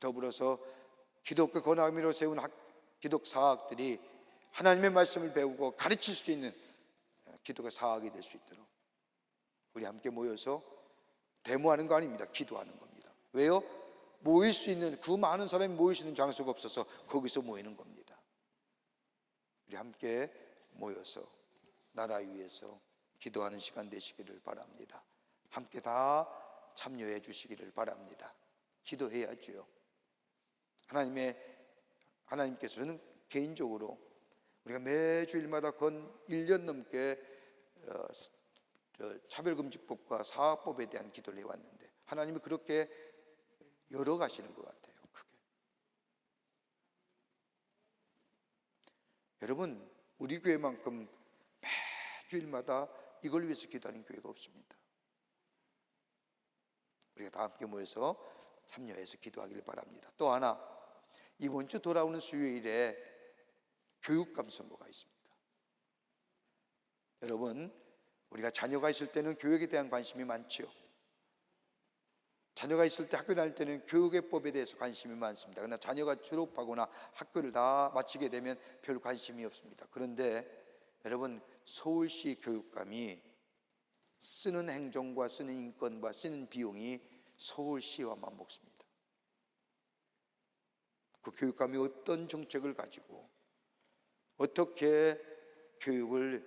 더불어서 기독교 권합의로 세운 기독 사학들이 하나님의 말씀을 배우고 가르칠 수 있는 기독교 사학이 될 수 있도록 우리 함께 모여서 데모하는 거 아닙니다. 기도하는 겁니다. 왜요? 모일 수 있는, 그 많은 사람이 모일 수 있는 장소가 없어서 거기서 모이는 겁니다. 우리 함께 모여서 나라 위해서 기도하는 시간 되시기를 바랍니다. 함께 다 참여해 주시기를 바랍니다. 기도해야죠. 하나님께서는 개인적으로 우리가 매주일마다 건 1년 넘게 차별금지법과 사학법에 대한 기도를 해왔는데 하나님이 그렇게 열어가시는 것 같아요. 크게. 여러분, 우리 교회만큼 매주일마다 이걸 위해서 기도하는 교회가 없습니다. 우리가 다 함께 모여서 참여해서 기도하기를 바랍니다. 또 하나, 이번 주 돌아오는 수요일에 교육감 선거가 있습니다. 여러분, 우리가 자녀가 있을 때는 교육에 대한 관심이 많죠. 자녀가 있을 때, 학교 다닐 때는 교육의 법에 대해서 관심이 많습니다. 그러나 자녀가 졸업하거나 학교를 다 마치게 되면 별 관심이 없습니다. 그런데 여러분, 서울시 교육감이 쓰는 행정과 쓰는 인건과 쓰는 비용이 서울시와만 먹습니다. 그 교육감이 어떤 정책을 가지고 어떻게 교육을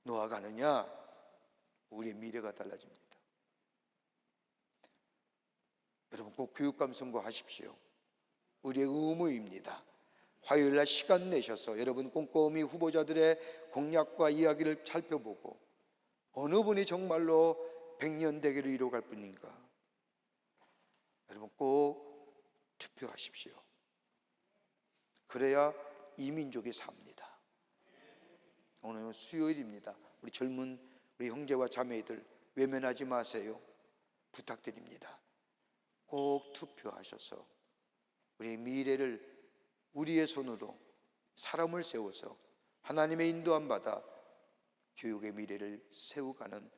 놓아가느냐, 우리의 미래가 달라집니다. 여러분 꼭 교육감 선거하십시오. 우리의 의무입니다. 화요일날 시간 내셔서 여러분 꼼꼼히 후보자들의 공약과 이야기를 살펴보고 어느 분이 정말로 백년대계를 이뤄갈 분인가, 여러분 꼭 투표하십시오. 그래야 이 민족이 삽니다. 오늘은 수요일입니다. 우리 젊은 우리 형제와 자매들 외면하지 마세요. 부탁드립니다. 꼭 투표하셔서 우리의 미래를 우리의 손으로 사람을 세워서 하나님의 인도함 받아 교육의 미래를 세워가는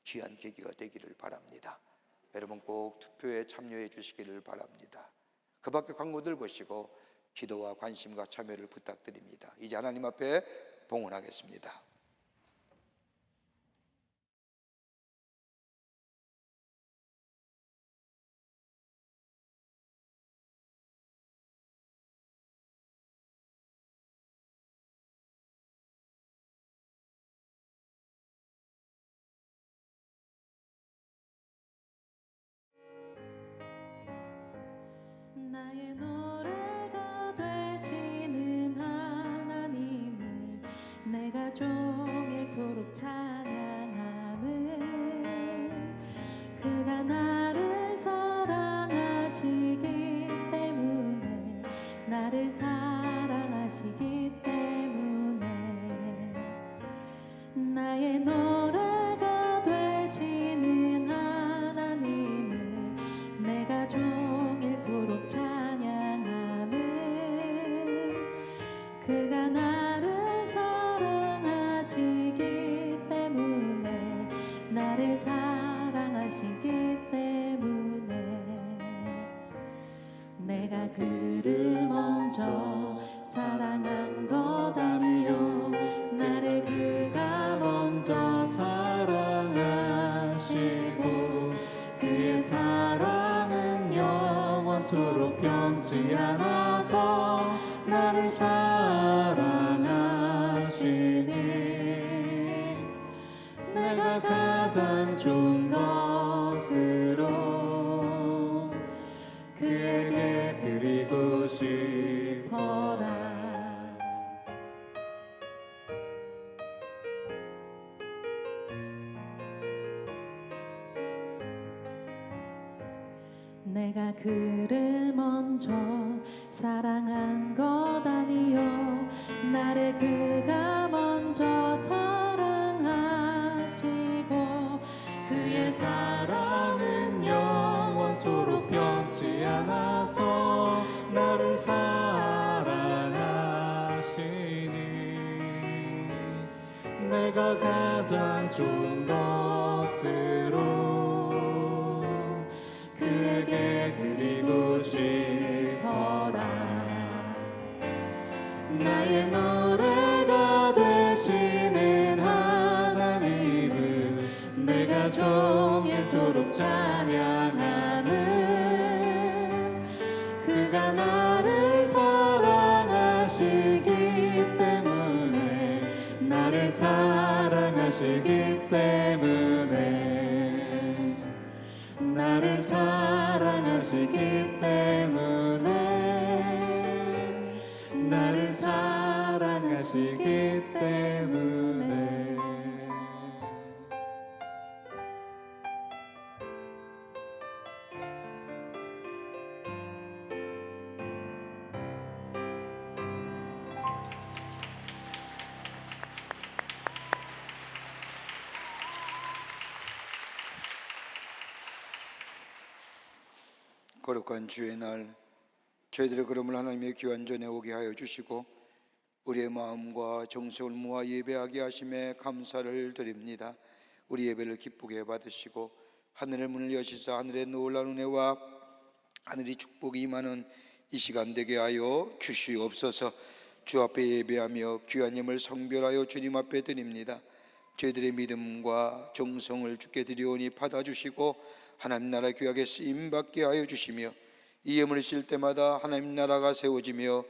귀한 계기가 되기를 바랍니다. 여러분 꼭 투표에 참여해 주시기를 바랍니다. 그 밖에 광고들 보시고 기도와 관심과 참여를 부탁드립니다. 이제 하나님 앞에 봉헌하겠습니다. 나의 노래가 되시는 하나님을 내가 종일토록 찬양함은 그가 나를 사랑하시기 때문에, 나를 사랑하시기 때문에 나의 노래가 되시는 하나님을 내가 종일토록 찬양함은 그가 나를 사랑하시기 때문에, 나를 사랑하시기 때문에 내가 그를 먼저 사랑한 것 아니요, 나를 그가 먼저 사랑하시고 그의 사랑은 영원토록 변치 않아서 나를 사랑하시니, 내가 가장 좋은 것으로 그에게 드리고 싶어라. 내가 그를 먼저 사랑한 것 아니요, 나를 그가 먼저 사랑하시고 그의 사랑은 영원토록 변치 않아서 나를 사랑하시니, 내가 가장 좋은 것으로 그에게 드리고 싶어라. 나의 노래가 되시는 하나님을 내가 종일토록 찬양함은 그가 나를 사랑하시기 때문에, 나를 사랑하시기 때문에, 나를 사랑하시기 때문에, 나를 사랑하시기 때문에. 거룩한 주의 날, 저희들의 걸음을 하나님의 귀한 전에 오게 하여 주시고 우리의 마음과 정성을 모아 예배하게 하심에 감사를 드립니다. 우리 예배를 기쁘게 받으시고 하늘의 문을 여시사 하늘의 놀라운 은혜와 하늘의 축복이 임하는 이 시간 되게 하여 주시옵소서. 주 앞에 예배하며 귀한 예물 성별하여 주님 앞에 드립니다. 저희들의 믿음과 정성을 주께 드리오니 받아주시고 하나님 나라 귀하게 쓰임받게 하여 주시며 이 예물을 실 때마다 하나님 나라가 세워지며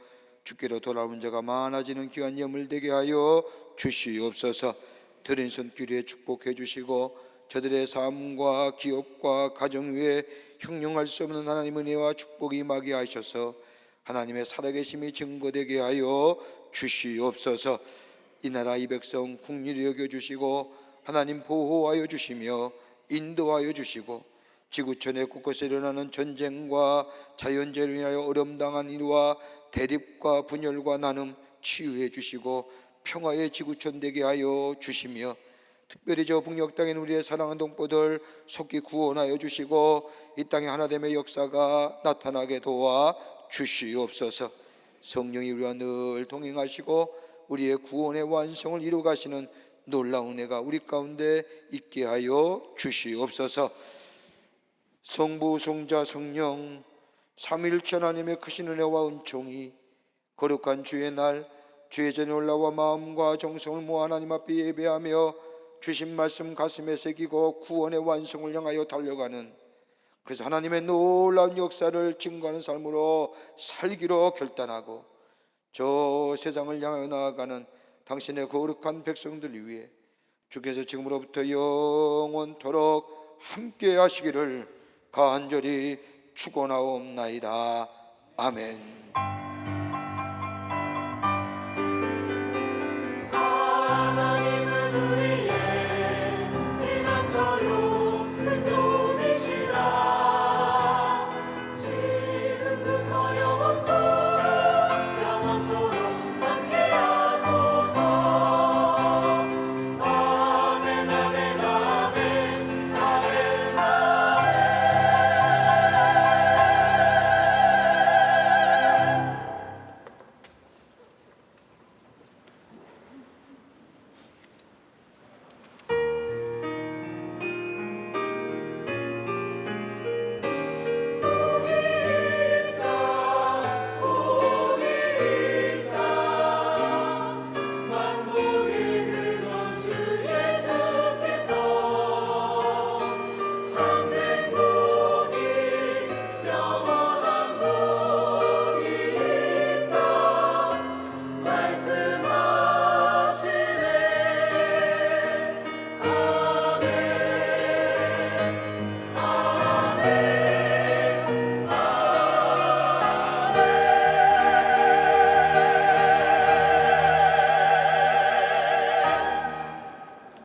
주께로 돌아오는 자가 많아지는 귀한 예물 되게 하여 주시옵소서. 드린 손길에 축복해 주시고 저들의 삶과 기업과 가정 위에 형용할 수 없는 하나님 은혜와 축복이 임하게 하셔서 하나님의 살아계심이 증거되게 하여 주시옵소서. 이 나라 이 백성 국리를 여겨주시고 하나님 보호하여 주시며 인도하여 주시고 지구촌의 곳곳에 일어나는 전쟁과 자연재해로 인하여 어려움당한 일과 대립과 분열과 나눔 치유해 주시고 평화의 지구촌 되게 하여 주시며 특별히 저 북녘 땅에 있는 우리의 사랑하는 동포들 속히 구원하여 주시고 이 땅에 하나됨의 역사가 나타나게 도와 주시옵소서. 성령이 우리와 늘 동행하시고 우리의 구원의 완성을 이루어 가시는 놀라운 은혜가 우리 가운데 있게 하여 주시옵소서. 성부 성자 성령 삼위일체 하나님의 크신 은혜와 은총이 거룩한 주의 날 주의 전에 올라와 마음과 정성을 모아 하나님 앞에 예배하며 주신 말씀 가슴에 새기고 구원의 완성을 향하여 달려가는, 그래서 하나님의 놀라운 역사를 증거하는 삶으로 살기로 결단하고 저 세상을 향하여 나아가는 당신의 거룩한 백성들 위해 주께서 지금으로부터 영원토록 함께 하시기를 간절히 축원하옵나이다. 아멘.